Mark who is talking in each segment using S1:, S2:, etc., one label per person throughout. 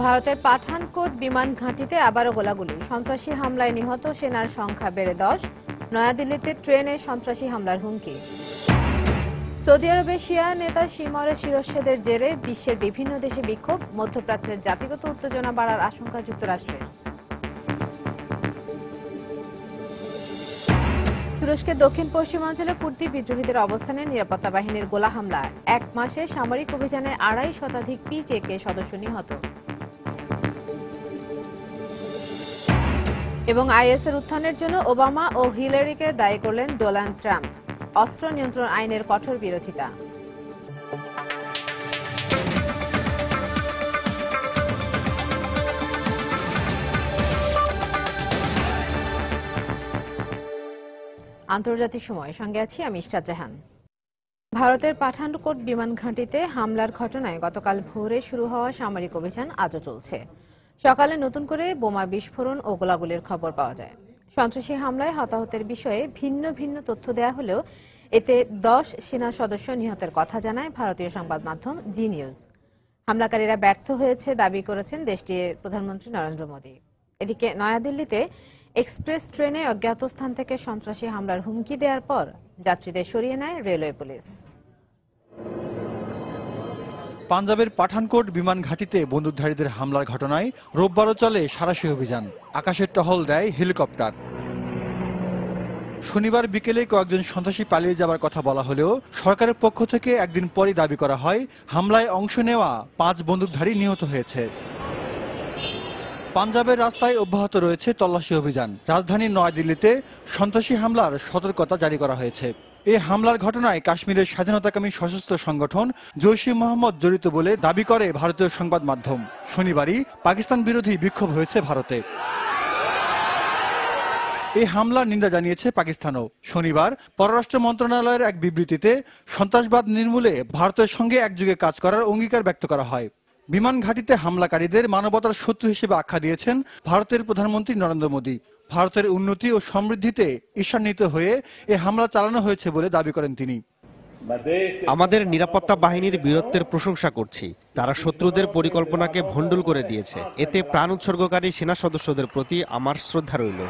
S1: ভারতের পাঠানকোট বিমান ঘাঁটিতে আবারও গোলাগুলি, সন্ত্রাসী হামলায় নিহত সেনার সংখ্যা বেড়ে 10। নয়াদিল্লিতে ট্রেনে সন্ত্রাসী হামলার হুমকি। সৌদি আরবে শিয়া নেতা শিমরের শিরশ্ছেদের জেরে বিশ্বের বিভিন্ন দেশে বিক্ষোভ, মধ্যপ্রাচ্যের জাতিগত উত্তেজনা বাড়ার আশঙ্কা যুক্তরাষ্ট্রের। তুরস্কের দক্ষিণ পশ্চিমাঞ্চলে কুর্দি বিদ্রোহীদের অবস্থানে নিরাপত্তা বাহিনীর গোলা হামলা, এক মাসে সামরিক অভিযানে 2.5 শতাধিক পিকেকে সদস্য নিহত। এবং আইএসের উত্থানের জন্য ওবামা ও হিলারিকে দায়ী করলেন ডোনাল্ড ট্রাম্প। অস্ত্র নিয়ন্ত্রণ আইনের কঠোর বিরোধিতা। আন্তর্জাতিক সময়, সঙ্গে আছি আমি ইশরাত জাহান। ভারতের পাঠানকোট বিমান ঘাঁটিতে হামলার ঘটনায় গতকাল ভোরে শুরু হওয়া সামরিক অভিযান আজও চলছে। সকালে নতুন করে বোমা বিস্ফোরণ ও গোলাগুলির খবর পাওয়া যায়। সন্ত্রাসী হামলায় হতাহতের বিষয়ে ভিন্ন ভিন্ন তথ্য দেয়া হলেও এতে 10 সেনা সদস্য নিহতের কথা জানায় ভারতীয় সংবাদ মাধ্যম জি নিউজ। হামলাকারীরা ব্যর্থ হয়েছে দাবি করেছেন দেশটির প্রধানমন্ত্রী নরেন্দ্র মোদী। এদিকে নয়াদিল্লিতে এক্সপ্রেস ট্রেনে অজ্ঞাত স্থান থেকে সন্ত্রাসী হামলার হুমকি দেওয়ার পর যাত্রীদের সরিয়ে নেয় রেলওয়ে পুলিশ।
S2: পাঞ্জাবের পাঠানকোট বিমান ঘাঁটিতে বন্দুকধারীদের হামলার ঘটনায় রোববারও চলে সাঁড়াশি অভিযান। আকাশের টহল দেয় হেলিকপ্টার। শনিবার বিকেলে কয়েকজন সন্ত্রাসী পালিয়ে যাবার কথা বলা হলেও সরকারের পক্ষ থেকে একদিন পরই দাবি করা হয় হামলায় অংশ নেওয়া 5 বন্দুকধারী নিহত হয়েছে। পাঞ্জাবের রাস্তায় অব্যাহত রয়েছে তল্লাশি অভিযান। রাজধানী নয়াদিল্লিতে সন্ত্রাসী হামলার সতর্কতা জারি করা হয়েছে। এই হামলার ঘটনায় কাশ্মীরের স্বাধীনতাকামী সশস্ত্র সংগঠন জৈশ-ই মোহাম্মদ জড়িত বলে দাবি করে ভারতীয় সংবাদ মাধ্যম। শনিবারই পাকিস্তান বিরোধী বিক্ষোভ হয়েছে ভারতে। এই হামলার নিন্দা জানিয়েছে পাকিস্তানও। শনিবার পররাষ্ট্র মন্ত্রণালয়ের এক বিবৃতিতে সন্ত্রাসবাদ নির্মূলে ভারতের সঙ্গে একযোগে কাজ করার অঙ্গীকার ব্যক্ত করা হয়। বিমান ঘাঁটিতে হামলাকারীদের মানবতার শত্রু হিসেবে আখ্যা দিয়েছেন ভারতের প্রধানমন্ত্রী নরেন্দ্র মোদী। ভারতের উন্নতি ও সমৃদ্ধিতে ঈর্ষান্বিত হয়ে এই হামলা চালানো হয়েছে বলে দাবি করেন তিনি।
S3: আমাদের নিরাপত্তা বাহিনীর বীরত্বের প্রশংসা করছি। তারা শত্রুদের পরিকল্পনাকে ভণ্ডুল করে দিয়েছে। এতে প্রাণ উৎসর্গকারী সেনা সদস্যদের প্রতি আমার শ্রদ্ধা রইল।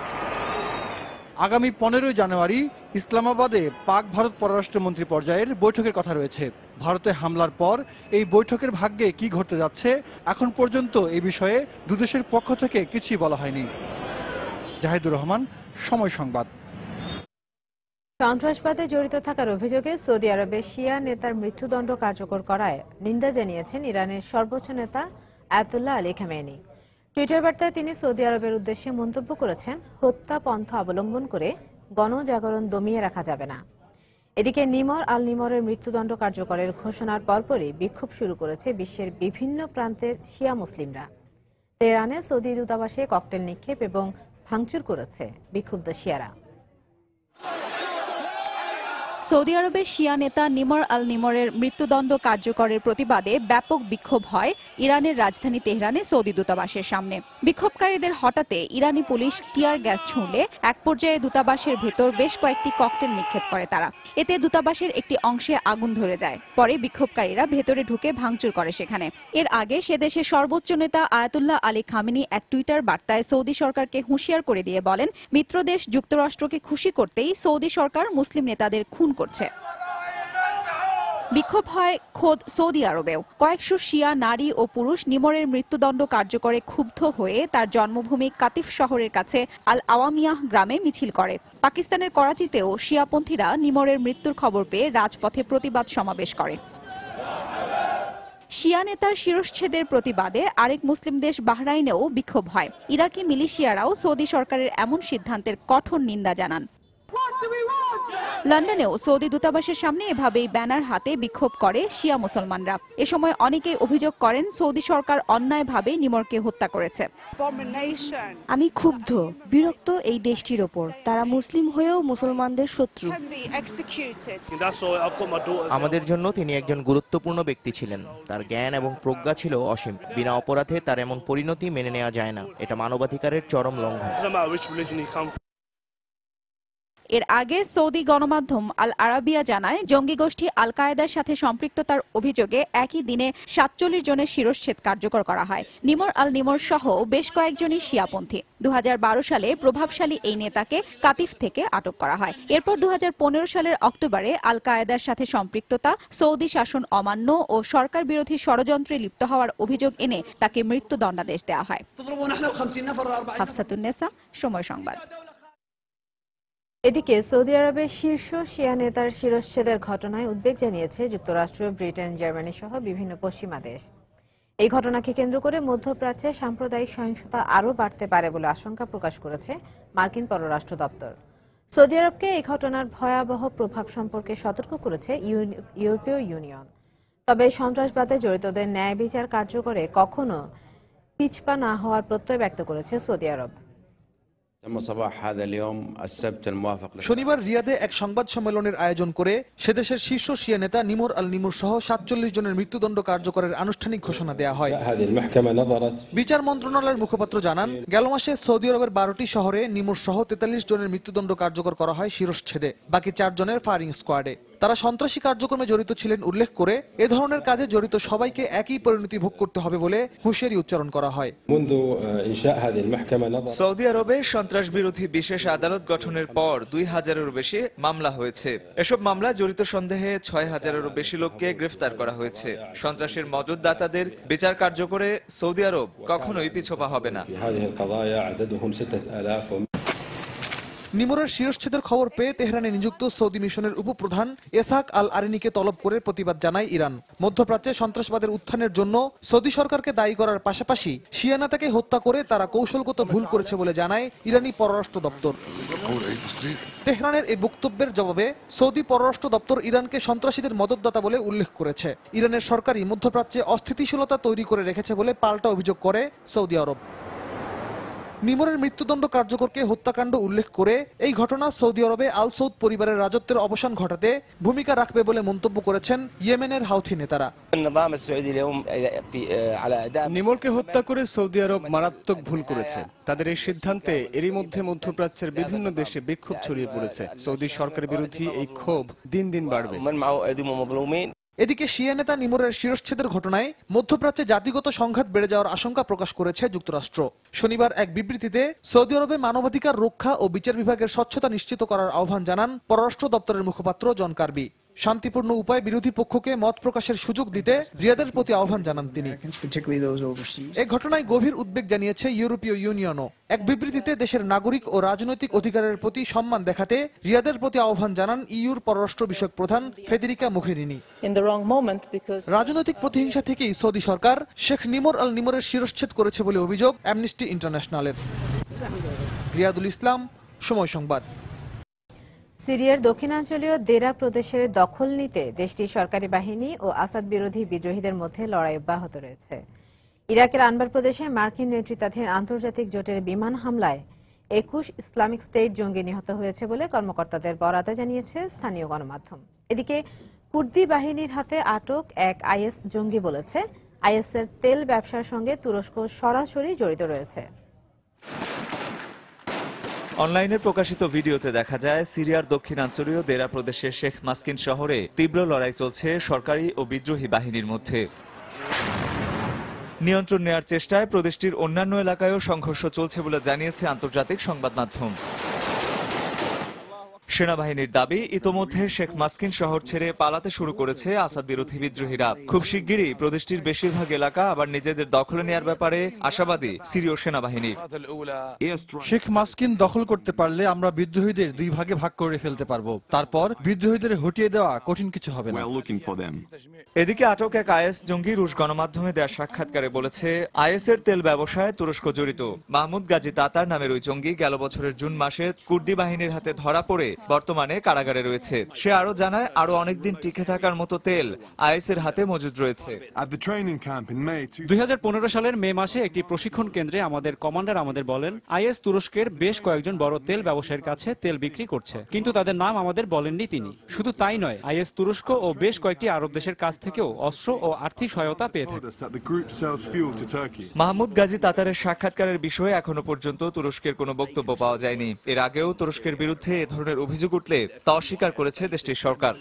S2: আগামী 15 জানুয়ারি ইসলামাবাদে পাক ভারত পররাষ্ট্রমন্ত্রী পর্যায়ের বৈঠকের কথা রয়েছে। ভারতে হামলার পর এই বৈঠকের ভাগ্যে কি ঘটতে যাচ্ছে এখন পর্যন্ত এই বিষয়ে দুদেশের পক্ষ থেকে কিছুই বলা হয়নি। জাহিদুর রহমান, সময় সংবাদ।
S1: সন্ত্রাসবাদে জড়িত থাকার অভিযোগে সৌদি আরবে শিয়া নেতার মৃত্যুদণ্ড কার্যকর করায় নিন্দা জানিয়েছেন ইরানের সর্বোচ্চ নেতা আয়াতুল্লাহ আলী খামেনি। টুইটার বার্তায় তিনি সৌদি আরবের উদ্দেশ্যে মন্তব্য করেছেন, হত্যা পন্থা অবলম্বন করে গণজাগরণ দমিয়ে রাখা যাবে না। এদিকে নিমর আল নিমরের মৃত্যুদণ্ড কার্যকরের ঘোষণার পরপরই বিক্ষোভ শুরু করেছে বিশ্বের বিভিন্ন প্রান্তের শিয়া মুসলিমরা। তেহরানে সৌদি দূতাবাসে ককটেল নিক্ষেপ এবং ভাঙচুর করেছে বিক্ষুব্ধ শিয়ারা।
S4: সৌদি আরবের শিয়া নেতা নিমর আল নিমরের মৃত্যুদণ্ড কার্যকরের প্রতিবাদে ব্যাপক বিক্ষোভ হয় ইরানের রাজধানী তেহরানে সৌদি দূতাবাসের সামনে। বিক্ষোভকারীদের হঠাতে ইরানি পুলিশ টিয়ার গ্যাস ছুঁড়লে এক পর্যায়ে দূতাবাসের ভেতর বেশ কয়েকটি ককটেল নিক্ষেপ করে তারা। এতে দূতাবাসের একটি অংশে আগুন ধরে যায়। পরে বিক্ষোভকারীরা ভেতরে ঢুকে ভাঙচুর করে সেখানে। এর আগে সে দেশের সর্বোচ্চ নেতা আয়াতুল্লাহ আলী খামেনি এক টুইটার বার্তায় সৌদি সরকারকে হুঁশিয়ার করে দিয়ে বলেন, মিত্রদেশ যুক্তরাষ্ট্রকে খুশি করতেই সৌদি সরকার মুসলিম নেতাদের খুন করছে। বিক্ষোভ হয় খোদ সৌদি আরবেও। কয়েকশো শিয়া নারী ও পুরুষ নিমরের মৃত্যুদণ্ড কার্যকরে ক্ষুব্ধ হয়ে তার জন্মভূমি কাতিফ শহরের কাছে আল আওয়ামিয়াহ গ্রামে মিছিল করে। পাকিস্তানের করাচিতেও শিয়াপন্থীরা নিমরের মৃত্যুর খবর পেয়ে রাজপথে প্রতিবাদ সমাবেশ করে। শিয়া নেতার শিরশ্ছেদের প্রতিবাদে আরেক মুসলিম দেশ বাহরাইনেও বিক্ষোভ হয়। ইরাকি মিলিশিয়ারাও সৌদি সরকারের এমন সিদ্ধান্তের কঠোর নিন্দা জানান। লন্ডনেও সৌদি দূতাবাসের সামনে এভাবেই ব্যানার হাতে বিক্ষোভ করে শিয়া মুসলমানরা। এ সময় অনেকেই অভিযোগ করেন সৌদি সরকার অন্যায়ভাবে নিমরকে হত্যা করেছে।
S5: আমি ক্ষুব্ধ, বিরক্ত এই দেশটির ওপর। তারা মুসলিম হয়েও মুসলমানদের শত্রু।
S6: আমাদের জন্য তিনি একজন গুরুত্বপূর্ণ ব্যক্তি ছিলেন। তার জ্ঞান এবং প্রজ্ঞা ছিল অসীম। বিনা অপরাধে তার এমন পরিণতি মেনে নেওয়া যায় না। এটা মানবাধিকারের চরম লঙ্ঘন।
S4: এর আগে সৌদি গণমাধ্যম আল আরাবিয়া জানায় জঙ্গি গোষ্ঠী আল কায়েদার সাথে সম্পৃক্ততার অভিযোগে একই দিনে ৪৭ জনের শিরশ্ছেদ কার্যকর করা হয়। নিমর আল নিমর সহ বেশ কয়েকজনই শিয়াপন্থী। ২০১২ সালে প্রভাবশালী এই নেতাকে কাতিফ থেকে আটক করা হয়। এরপর ২০১৫ সালের অক্টোবরে আল কায়েদার সাথে সম্পৃক্ততা, সৌদি শাসন অমান্য ও সরকার বিরোধী ষড়যন্ত্রে লিপ্ত হওয়ার অভিযোগ এনে তাকে মৃত্যুদণ্ডাদেশ দেওয়া হয়। হাফসাতুন্নেসা, সময় সংবাদ।
S1: এদিকে সৌদি আরবের শীর্ষ শিয়া নেতার শিরশ্ছেদের ঘটনায় উদ্বেগ জানিয়েছে যুক্তরাষ্ট্র, ব্রিটেন, জার্মানি সহ বিভিন্ন পশ্চিমা দেশ। এই ঘটনাকে কেন্দ্র করে মধ্যপ্রাচ্যে সাম্প্রদায়িক সহিংসতা আরও বাড়তে পারে বলে আশঙ্কা প্রকাশ করেছে মার্কিন পররাষ্ট্র দপ্তর। সৌদি আরবকে এই ঘটনার ভয়াবহ প্রভাব সম্পর্কে সতর্ক করেছে ইউরোপীয় ইউনিয়ন। তবে সন্ত্রাসবাদে জড়িতদের ন্যায় বিচার কার্যকরে কখনো পিছপা না হওয়ার প্রত্যয় ব্যক্ত করেছে সৌদি আরব।
S7: শনিবার রিয়াদে এক সংবাদ সম্মেলনের আয়োজন করে সেদেশের শীর্ষ শিয়া নেতা নিমর আল নিমর সহ ৪৭ জনের মৃত্যুদণ্ড কার্যকরের আনুষ্ঠানিক ঘোষণা দেয়া হয়। বিচার মন্ত্রণালয়ের মুখপাত্র জানান, গেল মাসে সৌদি আরবের ১২টি শহরে নিমর সহ ৪৩ জনের মৃত্যুদণ্ড কার্যকর করা হয় শিরশ্ছেদে, বাকি ৪ জনের ফায়ারিং স্কোয়াডে। তারা সন্ত্রাসী কার্যক্রমে জড়িত ছিলেন উল্লেখ করে এ ধরনের কাজে জড়িত সবাইকে একই পরিণতি ভোগ করতে হবে বলে হুঁশিয়ারি উচ্চারণ করা হয়।
S8: সৌদি আরবে সন্ত্রাস বিরোধী বিশেষ আদালত গঠনের পর ২,০০০-এরও বেশি মামলা হয়েছে। এসব মামলা জড়িত সন্দেহে ৬,০০০-এরও বেশি লোককে গ্রেফতার করা হয়েছে। সন্ত্রাসের মদতদাতাদের বিচার কার্যকরে সৌদি আরব কখনোই পিছপা হবে না।
S7: নিমরের শিরশ্ছেদের খবর পেয়ে তেহরানে নিযুক্ত সৌদি মিশনের উপপ্রধান এসহাক আল আরিনিকে তলব করে প্রতিবাদ জানায় ইরান। মধ্যপ্রাচ্যে সন্ত্রাসবাদের উত্থানের জন্য সৌদি সরকারকে দায়ী করার পাশাপাশি শিয়া নেতাকে হত্যা করে তারা কৌশলগত ভুল করেছে বলে জানায় ইরানি পররাষ্ট্র দপ্তর। তেহরানের এই বক্তব্যের জবাবে সৌদি পররাষ্ট্র দপ্তর ইরানকে সন্ত্রাসীদের মদতদাতা বলে উল্লেখ করেছে। ইরানের সরকারই মধ্যপ্রাচ্যে অস্থিতিশীলতা তৈরি করে রেখেছে বলে পাল্টা অভিযোগ করে সৌদি আরব। নিমরের মৃত্যুদণ্ড কার্যকরকে হত্যাকাণ্ড উল্লেখ করে এই ঘটনা সৌদি আরবে আল সৌদ পরিবারের রাজত্বের অবসান ঘটাতে ভূমিকা রাখবে বলে মন্তব্য করেছেন ইয়েমেনের হাউথি নেতারা।
S9: নিমরকে হত্যা করে সৌদি আরব মারাত্মক ভুল করেছে। তাদের এই সিদ্ধান্তে এরই মধ্যে মধ্যপ্রাচ্যের বিভিন্ন দেশে বিক্ষোভ ছড়িয়ে পড়েছে। সৌদি সরকার বিরোধী এই ক্ষোভ দিন দিন বাড়বে।
S7: এদিকে শিয়া নেতা নিমরের শিরশ্ছেদের ঘটনায় মধ্যপ্রাচ্যে জাতিগত সংঘাত বেড়ে যাওয়ার আশঙ্কা প্রকাশ করেছে যুক্তরাষ্ট্র। শনিবার এক বিবৃতিতে সৌদি আরবে মানবাধিকার রক্ষা ও বিচার বিভাগের স্বচ্ছতা নিশ্চিত করার আহ্বান জানান পররাষ্ট্র দপ্তরের মুখপাত্র জন কার্বি। শান্তিপূর্ণ উপায়ে বিরোধী পক্ষকে মত প্রকাশের সুযোগ দিতে রিয়াদের প্রতি আহ্বান জানান তিনি। এই ঘটনায় গভীর উদ্বেগ জানিয়েছে ইউরোপীয় ইউনিয়নও। এক বিবৃতিতে দেশের নাগরিক ও রাজনৈতিক অধিকারের প্রতি সম্মান দেখাতে রিয়াদের প্রতি আহ্বান জানান ইউর পররাষ্ট্র বিষয়ক প্রধান ফেদেরিকা মোঘেরিনি। রাজনৈতিক প্রতিহিংসা থেকেই সৌদি সরকার শেখ নিমর আল নিমরের শিরশ্ছেদ করেছে বলে অভিযোগ অ্যামনেস্টি ইন্টারন্যাশনালের। রিয়াদুল ইসলাম, সময় সংবাদ।
S1: সিরিয়ার দক্ষিণাঞ্চলীয় দেরা প্রদেশের দখল নিতে দেশটির সরকারি বাহিনী ও আসাদ বিরোধী বিদ্রোহীদের মধ্যে লড়াই অব্যাহত রয়েছে। ইরাকের আনবার প্রদেশে মার্কিন নেতৃত্বাধীন আন্তর্জাতিক জোটের বিমান হামলায় ২১ ইসলামিক স্টেট জঙ্গি নিহত হয়েছে বলে কর্মকর্তাদের বরাতে জানিয়েছে স্থানীয় গণমাধ্যম। এদিকে কুর্দি বাহিনীর হাতে আটক এক আইএস জঙ্গি বলেছে, আইএসের তেল ব্যবসার সঙ্গে তুরস্ক সরাসরি জড়িত রয়েছে।
S8: অনলাইনে প্রকাশিত ভিডিওতে দেখা যায় সিরিয়ার দক্ষিণাঞ্চলীয় দেরা প্রদেশের শেখ মাসকিন শহরে তীব্র লড়াই চলছে সরকারি ও বিদ্রোহী বাহিনীর মধ্যে। নিয়ন্ত্রণ নেয়ার চেষ্টায় প্রদেশটির অন্যান্য এলাকায়ও সংঘর্ষ চলছে বলে জানিয়েছে আন্তর্জাতিক সংবাদ মাধ্যম। সেনাবাহিনীর দাবি, ইতোমধ্যে শেখ মাসকিন শহর ছেড়ে পালাতে শুরু করেছে আসাদ বিরোধী বিদ্রোহীরা। খুব শিগগিরই প্রদেশটির বেশিরভাগ এলাকা আবার নিজেদের দখলে নেয়ার ব্যাপারে আশাবাদী সিরীয় সেনাবাহিনী।
S2: শেখ মাসকিন দখল করতে পারলে আমরা বিদ্রোহীদের দুই ভাগে ভাগ করে ফেলতে পারবো। তারপর বিদ্রোহীদের হটিয়ে দেওয়া কঠিন কিছু হবে না।
S8: এদিকে আটক এক আইএস জঙ্গি রুশ গণমাধ্যমে দেওয়া সাক্ষাৎকারে বলেছে, আইএসের তেল ব্যবসায় তুরস্ক জড়িত। মাহমুদ গাজী তাতার নামের ওই জঙ্গি গেল বছরের জুন মাসে কুর্দি বাহিনীর হাতে ধরা পড়ে বর্তমানে কারাগারে রয়েছে। সে আরো জানায়, আরো অনেকদিন টিকে থাকার মতো তেল আইএসের হাতে মজুদ রয়েছে।
S10: 2015 সালের মে মাসে একটি প্রশিক্ষণ কেন্দ্রে আমাদের কমান্ডার আমাদের বলেন, আইএস তুরস্কের বেশ কয়েকজন বড় তেল ব্যবসায়ীর কাছে তেল বিক্রি করছে, কিন্তু তাদের নাম আমাদের বলেননি তিনি। শুধু তাই নয়, আইএস তুরস্ক ও বেশ কয়েকটি আরব দেশের কাছ থেকেও অস্ত্র ও আর্থিক সহায়তা পেয়ে থাকে।
S8: মাহমুদ গাজী তাতারের সাক্ষাৎকারের বিষয়ে এখনো পর্যন্ত তুরস্কের কোনো বক্তব্য পাওয়া যায়নি। এর আগেও তুরস্কের বিরুদ্ধে এ ধরনের অভিযোগ উঠলে তা অস্বীকার করেছে দেশটির সরকার।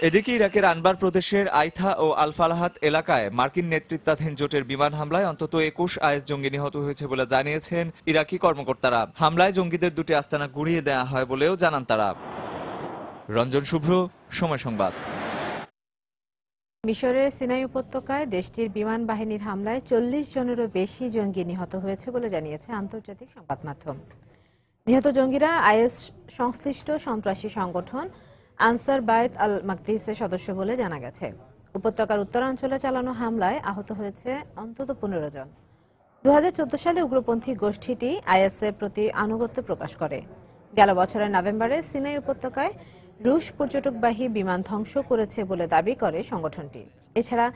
S8: এদিকে ইরাকের আনবার প্রদেশের আইথা ও আল ফালাহাত এলাকায় মার্কিন নেতৃত্বাধীন জোটের বিমান হামলায় অন্তত ২১ আইএস জঙ্গি নিহত হয়েছে বলে জানিয়েছেন ইরাকি কর্মকর্তারা। হামলায় জঙ্গিদের দুটি আস্তানা গুঁড়িয়ে দেওয়া হয় বলেও জানান তারা। রঞ্জন শুভ্র, সময় সংবাদ।
S1: মিশরের সিনাই উপত্যকায় দেশটির বিমান বাহিনীর হামলায় ৪০ জনেরও বেশি জঙ্গি নিহত হয়েছে বলে জানিয়েছে আন্তর্জাতিক সংবাদ মাধ্যম। নিহত জঙ্গিরা আইএস সংশ্লিষ্ট সন্ত্রাসী সংগঠন আনসার বাইত আল মাকদিসের সদস্য বলে জানা গেছে। উপত্যকার উত্তরাঞ্চলে চালানো হামলায় আহত হয়েছে অন্তত ১৫ জন। ২০১৪ সালে উগ্রপন্থী গোষ্ঠীটি আইএসের প্রতি আনুগত্য প্রকাশ করে। গেল বছরের নভেম্বরে সিনাই উপত্যকায় রুশ পর্যটকবাহী বিমান ধ্বংস করেছে বলে দাবি করে সংগঠনটি। এছাড়া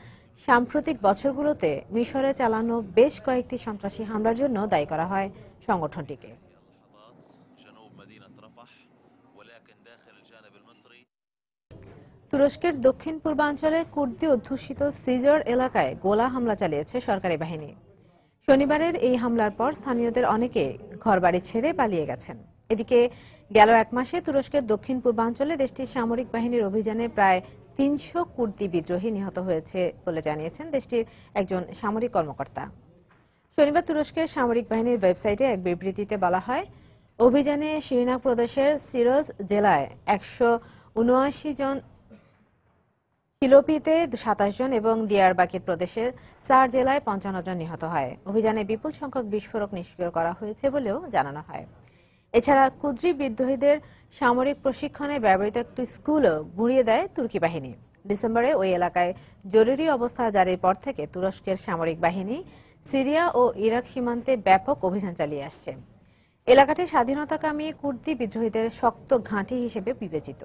S1: সাম্প্রতিক বছরগুলোতে মিশরে চালানো বেশ কয়েকটি সন্ত্রাসী হামলার জন্য দায়ী করা হয় সংগঠনটিকে। তুরস্কের দক্ষিণ পূর্বাঞ্চলে কুর্দি অধ্যুষিত সিজর এলাকায় গোলা হামলা চালিয়েছে সরকারি বাহিনী। শনিবারের এই হামলার পর স্থানীয়দের অনেকে ঘরবাড়ি ছেড়ে পালিয়ে গেছেন। এদিকে গেল এক মাসে তুরস্কের দক্ষিণ পূর্বাঞ্চলে দেশটির সামরিক বাহিনীর অভিযানে প্রায় ৩০০ কুর্দি বিদ্রোহী নিহত হয়েছে বলে জানিয়েছেন দেশটির একজন সামরিক কর্মকর্তা। শনিবার তুরস্কের সামরিক বাহিনীর ওয়েবসাইটে এক বিবৃতিতে বলা হয়, অভিযানে শিরনাক প্রদেশের সিরোজ জেলায় ১৭৯ জন, শিলোপিতে ২৭ জন এবং দিয়ারবাকির প্রদেশের সার জেলায় ৫৫ জন নিহত হয়। অভিযানে বিপুল সংখ্যক বিস্ফোরক নিষ্ক্রিয় করা হয়েছে বলেও জানানো হয়। এছাড়া কুর্দি বিদ্রোহীদের সামরিক প্রশিক্ষণে ব্যবহৃত একটি স্কুলও গুঁড়িয়ে দেয় তুর্কি বাহিনী। ডিসেম্বরে ওই এলাকায় জরুরি অবস্থা জারির পর থেকে তুরস্কের সামরিক বাহিনী সিরিয়া ও ইরাক সীমান্তে ব্যাপক অভিযান চালিয়ে আসছে। এলাকাটি স্বাধীনতাকামী কুর্দি বিদ্রোহীদের শক্ত ঘাঁটি হিসেবে বিবেচিত।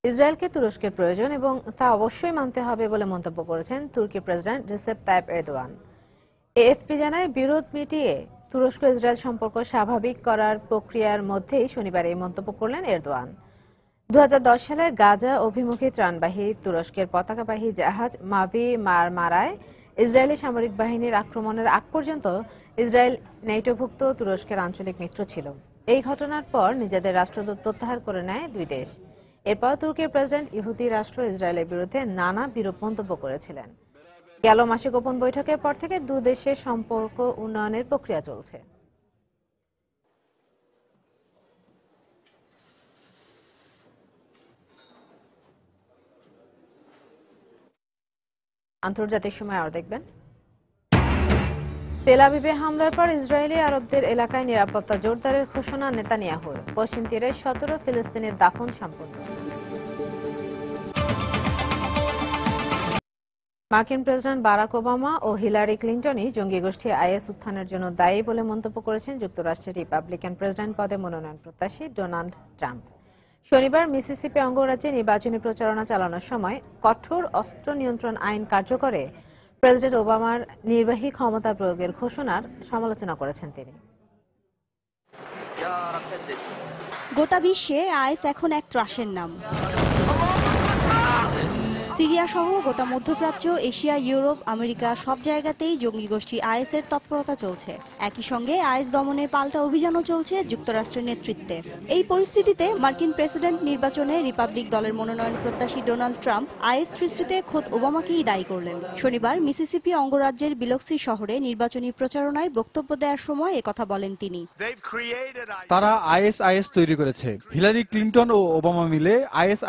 S1: ইসরায়েলকে তুরস্কের প্রয়োজন এবং তা অবশ্যই মানতে হবে বলে মন্তব্য করেছেন তুর্কি president Recep Tayyip Erdogan. AFP জানায়, বিরোধ মিটিয়ে তুরস্ক ইসরায়েল সম্পর্ক স্বাভাবিক করার প্রক্রিয়ার মধ্যেই শনিবার এই মন্তব্য করলেন এরদোয়ান। ২০১০ সালে গাজা অভিমুখী ত্রাণবাহী তুরস্কের পতাকাবাহী জাহাজ মাভি মারমারায় ইসরায়েলি সামরিক বাহিনীর আক্রমণের আগ পর্যন্ত ইসরায়েল নেটোভুক্ত তুরস্কের আঞ্চলিক মিত্র ছিল। এই ঘটনার পর নিজেদের রাষ্ট্রদূত প্রত্যাহার করে নেয় দুই দেশ। এরপর তুর্কির প্রেসিডেন্ট ইহুদি রাষ্ট্র ইসরায়েলের বিরুদ্ধে নানা বিরূপ মন্তব্য করেছিলেন। গেল মাসে গোপন বৈঠকের পর থেকে দুই দেশের সম্পর্ক উন্নয়নের প্রক্রিয়া চলছে। আন্তর্জাতিক সময় আরো দেখবেন। তেল আবিবে হামলার পর ইসরায়েলি আরবদের এলাকায় নিরাপত্তা জোরদারের ঘোষণা নেতানিয়াহুর। পশ্চিম তীরে ১৭ ফিলিস্তিনের দাফন সম্পন্ন। মার্কিন প্রেসিডেন্ট বারাক ওবামা ও হিলারি ক্লিন্টনই জঙ্গি গোষ্ঠী আইএস উত্থানের জন্য দায়ী বলে মন্তব্য করেছেন যুক্তরাষ্ট্রের রিপাবলিকান প্রেসিডেন্ট পদে মনোনয়ন প্রত্যাশী ডোনাল্ড ট্রাম্প। শনিবার মিসিসিপি অঙ্গরাজ্যে নির্বাচনী প্রচারণা চালানোর সময় কঠোর অস্ত্র নিয়ন্ত্রণ আইন কার্যকরে প্রেসিডেন্ট ওবামার নির্বাহী ক্ষমতা প্রয়োগের ঘোষণার সমালোচনা করেছেন তিনি।
S5: গোটা বিশ্বে আইএস এখন এক ত্রাসের নাম। সিরিয়া সহ গোটা মধ্যপ্রাচ্য, এশিয়া, ইউরোপ, আমেরিকা সব জায়গাতেই জঙ্গি গোষ্ঠী আইএস এর তৎপরতা চলছে। একই সঙ্গে আইএস দমনে পাল্টা অভিযানও চলছে যুক্তরাষ্ট্রের নেতৃত্বে। এই পরিস্থিতিতে মার্কিন প্রেসিডেন্ট নির্বাচনে রিপাবলিক দলের মনোনয়ন প্রত্যাশী ডোনাল্ড ট্রাম্প আইএস সৃষ্টিতে খোদ ওবামাকেই দায়ী করলেন। শনিবার মিসিসিপি অঙ্গরাজ্যের বিলক্সি শহরে নির্বাচনী প্রচারণায় বক্তব্য দেওয়ার সময় একথা বলেন তিনি।
S2: তারা আইএস তৈরি করেছে। হিলারি ক্লিন্টন ও ওবামা মিলে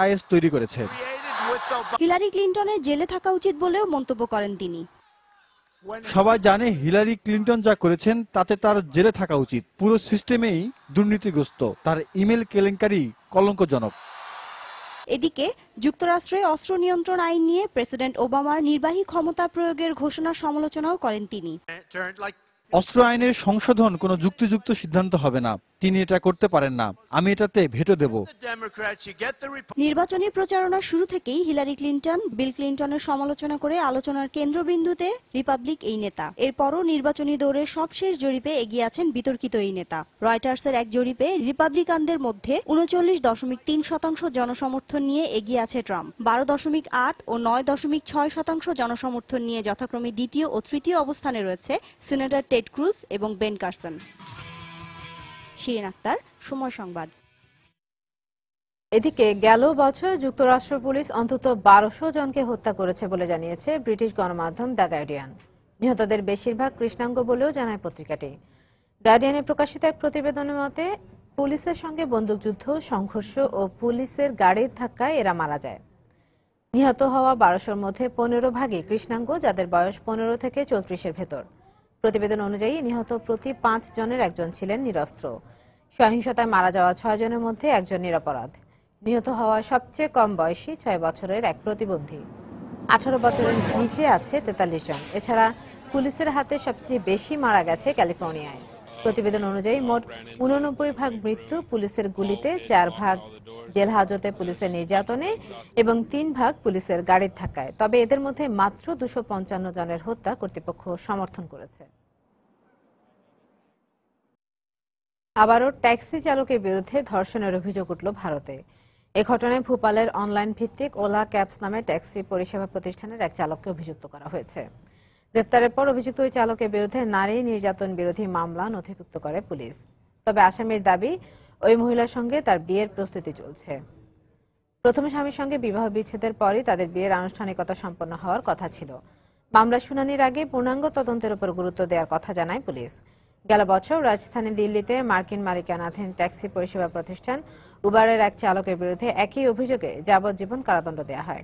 S2: আইএস তৈরি করেছে।
S5: হিলারি ক্লিন্টনের জেলে থাকা উচিত বলেও মন্তব্য করেন তিনি।
S2: সবাই জানে হিলারি ক্লিন্টন যা করেছেন তাতে তার জেলে থাকা উচিত। পুরো সিস্টেমেই দুর্নীতিগ্রস্ত। তার ইমেল কেলেঙ্কারি কলঙ্কজনক।
S5: এদিকে যুক্তরাষ্ট্রে অস্ত্র নিয়ন্ত্রণ আইন নিয়ে প্রেসিডেন্ট ওবামার নির্বাহী ক্ষমতা প্রয়োগের ঘোষণার সমালোচনাও করেন তিনি।
S2: অস্ত্র আইনের সংশোধন কোনো যুক্তিযুক্ত সিদ্ধান্ত হবে না। তিনি এটা করতে পারেন না, আমি এটাতে ভেটো দেব।
S5: নির্বাচনী প্রচারণা শুরু থেকেই হিলারি ক্লিনটন, বিল ক্লিনটনের সমালোচনা করে আলোচনার কেন্দ্রবিন্দুতে রিপাবলিক এই নেতা। এরপরও নির্বাচনী দৌড়ে সবশেষ জরিপে এগিয়ে আছেন বিতর্কিত এই নেতা। রয়টার্সের এক জরিপে রিপাবলিকানদের মধ্যে ৩৯.৩% জনসমর্থন নিয়ে এগিয়ে আছে ট্রাম্প, 12.8 ও 9.6% জনসমর্থন নিয়ে যথাক্রমে দ্বিতীয় ও তৃতীয় অবস্থানে রয়েছে সিনেটর টেড ক্রুজ এবং বেন কারসন। শিরিন আক্তার, সময় সংবাদ।
S1: এদিকে গেল বছর যুক্তরাষ্ট্র পুলিশ অন্তত ১২০০ জনকে হত্যা করেছে বলে জানিয়েছে ব্রিটিশ গণমাধ্যম দ্য গার্ডিয়ান। নিহতদের বেশিরভাগ কৃষ্ণাঙ্গ বলেও জানায় পত্রিকাটি। গার্ডিয়ানে প্রকাশিত এক প্রতিবেদনের মতে পুলিশের সঙ্গে বন্দুকযুদ্ধ, সংঘর্ষ ও পুলিশের গাড়ির ধাক্কায় এরা মারা যায়। নিহত হওয়া ১২০০-র মধ্যে ১৫ ভাগই কৃষ্ণাঙ্গ, যাদের বয়স ১৫ থেকে ৩৪-এর ভেতর। প্রতিবেদন অনুযায়ী নিহত প্রতি ৫ জনের একজন ছিলেন নিরস্ত্র। সহিংসতায় মারা যাওয়া ৬ জনের মধ্যে একজন নিরপরাধ। নিহত হওয়া সবচেয়ে কম বয়সী ৬ বছরের এক প্রতিবন্ধী। ১৮ বছরের নিচে আছে ৪৩ জন। এছাড়া পুলিশের হাতে সবচেয়ে বেশি মারা গেছে ক্যালিফোর্নিয়ায়। প্রতিবেদন অনুযায়ী মোট ৮৯ ভাগ মৃত্যু পুলিশের গুলিতে, ৪ ভাগ জেল হাজতে পুলিশের নির্যাতনে এবং ৩ ভাগ পুলিশের গাড়ির ধাক্কায়। তবে এদের মধ্যে মাত্র ২৫৫ জনের হত্যা কর্তৃপক্ষ সমর্থন করেছে। আবারও ট্যাক্সি চালকের বিরুদ্ধে ধর্ষণের অভিযোগ উঠল ভারতে। এ ঘটনায় ভোপালের অনলাইন ভিত্তিক ওলা ক্যাবস নামে ট্যাক্সি পরিষেবা প্রতিষ্ঠানের এক চালককে অভিযুক্ত করা হয়েছে। গ্রেফতারের পর অভিযুক্ত ওই চালকের বিরুদ্ধে নারী নির্যাতন বিরোধী মামলা নথিভুক্ত করে পুলিশ। তবে আসামির দাবি, ওই মহিলার সঙ্গে তার বিয়ের প্রস্তুতি চলছে। প্রথম স্বামীর সঙ্গে বিবাহ বিচ্ছেদের পরই তাদের বিয়ের আনুষ্ঠানিকতা সম্পন্ন হওয়ার কথা ছিল। মামলার শুনানির আগে পূর্ণাঙ্গ তদন্তের উপর গুরুত্ব দেওয়ার কথা জানায় পুলিশ। গেল বছর রাজধানী দিল্লিতে মার্কিন মালিকানাধীন ট্যাক্সি পরিষেবা প্রতিষ্ঠান উবারের এক চালকের বিরুদ্ধে একই অভিযোগে যাবজ্জীবন কারাদণ্ড দেওয়া হয়।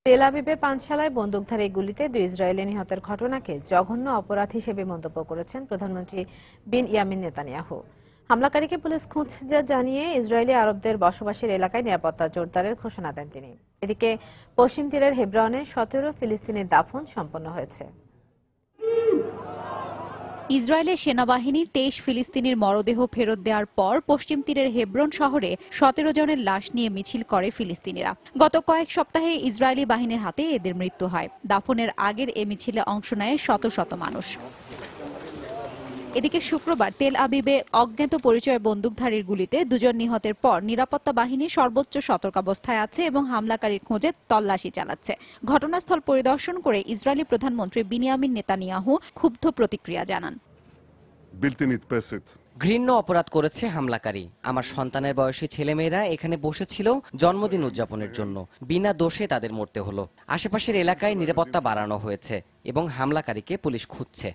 S1: তেল আবিবে পানশালায় বন্দুকধারী গুলিতে 2 ইসরায়েলি নিহতের ঘটনাকে জঘন্য অপরাধ হিসেবে মন্তব্য করেছেন প্রধানমন্ত্রী বিনয়ামিন নেতানিয়াহু। হামলাকারীকে পুলিশ খুঁজছে জানিয়ে ইসরায়েলি আরবদের বসবাসের এলাকায় নিরাপত্তা জোরদারের ঘোষণা দেন তিনি। এদিকে পশ্চিম তীরের হেব্রনে 17 ফিলিস্তিনের দাফন সম্পন্ন হয়েছে।
S4: ইসরায়েলের সেনাবাহিনী 23 ফিলিস্তিনির মরদেহ ফেরত দেওয়ার পর পশ্চিম তীরের হেব্রন শহরে 17 জনের লাশ নিয়ে মিছিল করে ফিলিস্তিনিরা। গত কয়েক সপ্তাহে ইসরায়েলি বাহিনীর হাতে এদের মৃত্যু হয়। দাফনের আগের এ মিছিলে অংশ নেয় শত শত মানুষ। এদিকে শুক্রবার তেল আবিবে অজ্ঞাত পরিচয় বন্দুকধারীর গুলিতে 2 জন নিহতের পর নিরাপত্তা বাহিনী সর্বোচ্চ সতর্কাবস্থায় আছে এবং হামলাকারীর খোঁজে তল্লাশি চালাচ্ছে। ঘটনাস্থল পরিদর্শন করে ইসরায়েলি প্রধানমন্ত্রী বিনিয়ামিন নেতানিয়াহু ক্ষুব্ধ প্রতিক্রিয়া জানান।
S11: ঘৃণ্য অপরাধ করেছে হামলাকারী। আমার সন্তানের বয়সী ছেলেমেয়েরা এখানে বসেছিল জন্মদিন উদযাপনের জন্য, বিনা দোষে তাদের মরতে হলো। আশেপাশের এলাকায় নিরাপত্তা বাড়ানো হয়েছে এবং হামলাকারীকে পুলিশ খুঁজছে।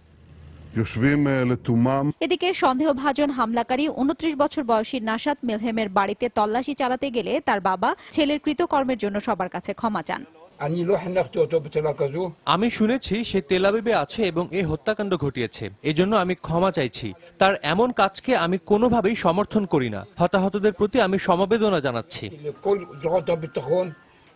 S4: এদিকে সন্দেহভাজন হামলাকারী 29 বছর বয়সী নাশাত মিলহেমের বাড়িতে তল্লাশি চালাতে গেলে তার বাবা ছেলের কৃতকর্মের জন্য সবার কাছে ক্ষমা চান।
S12: আমি শুনেছি সে তেল আবিবে আছে এবং এই হত্যাকাণ্ড ঘটিয়েছে। এজন্য আমি ক্ষমা চাইছি। তার এমন কাজকে আমি কোনোভাবেই সমর্থন করি না। হতাহতদের প্রতি আমি সমবেদনা জানাচ্ছি।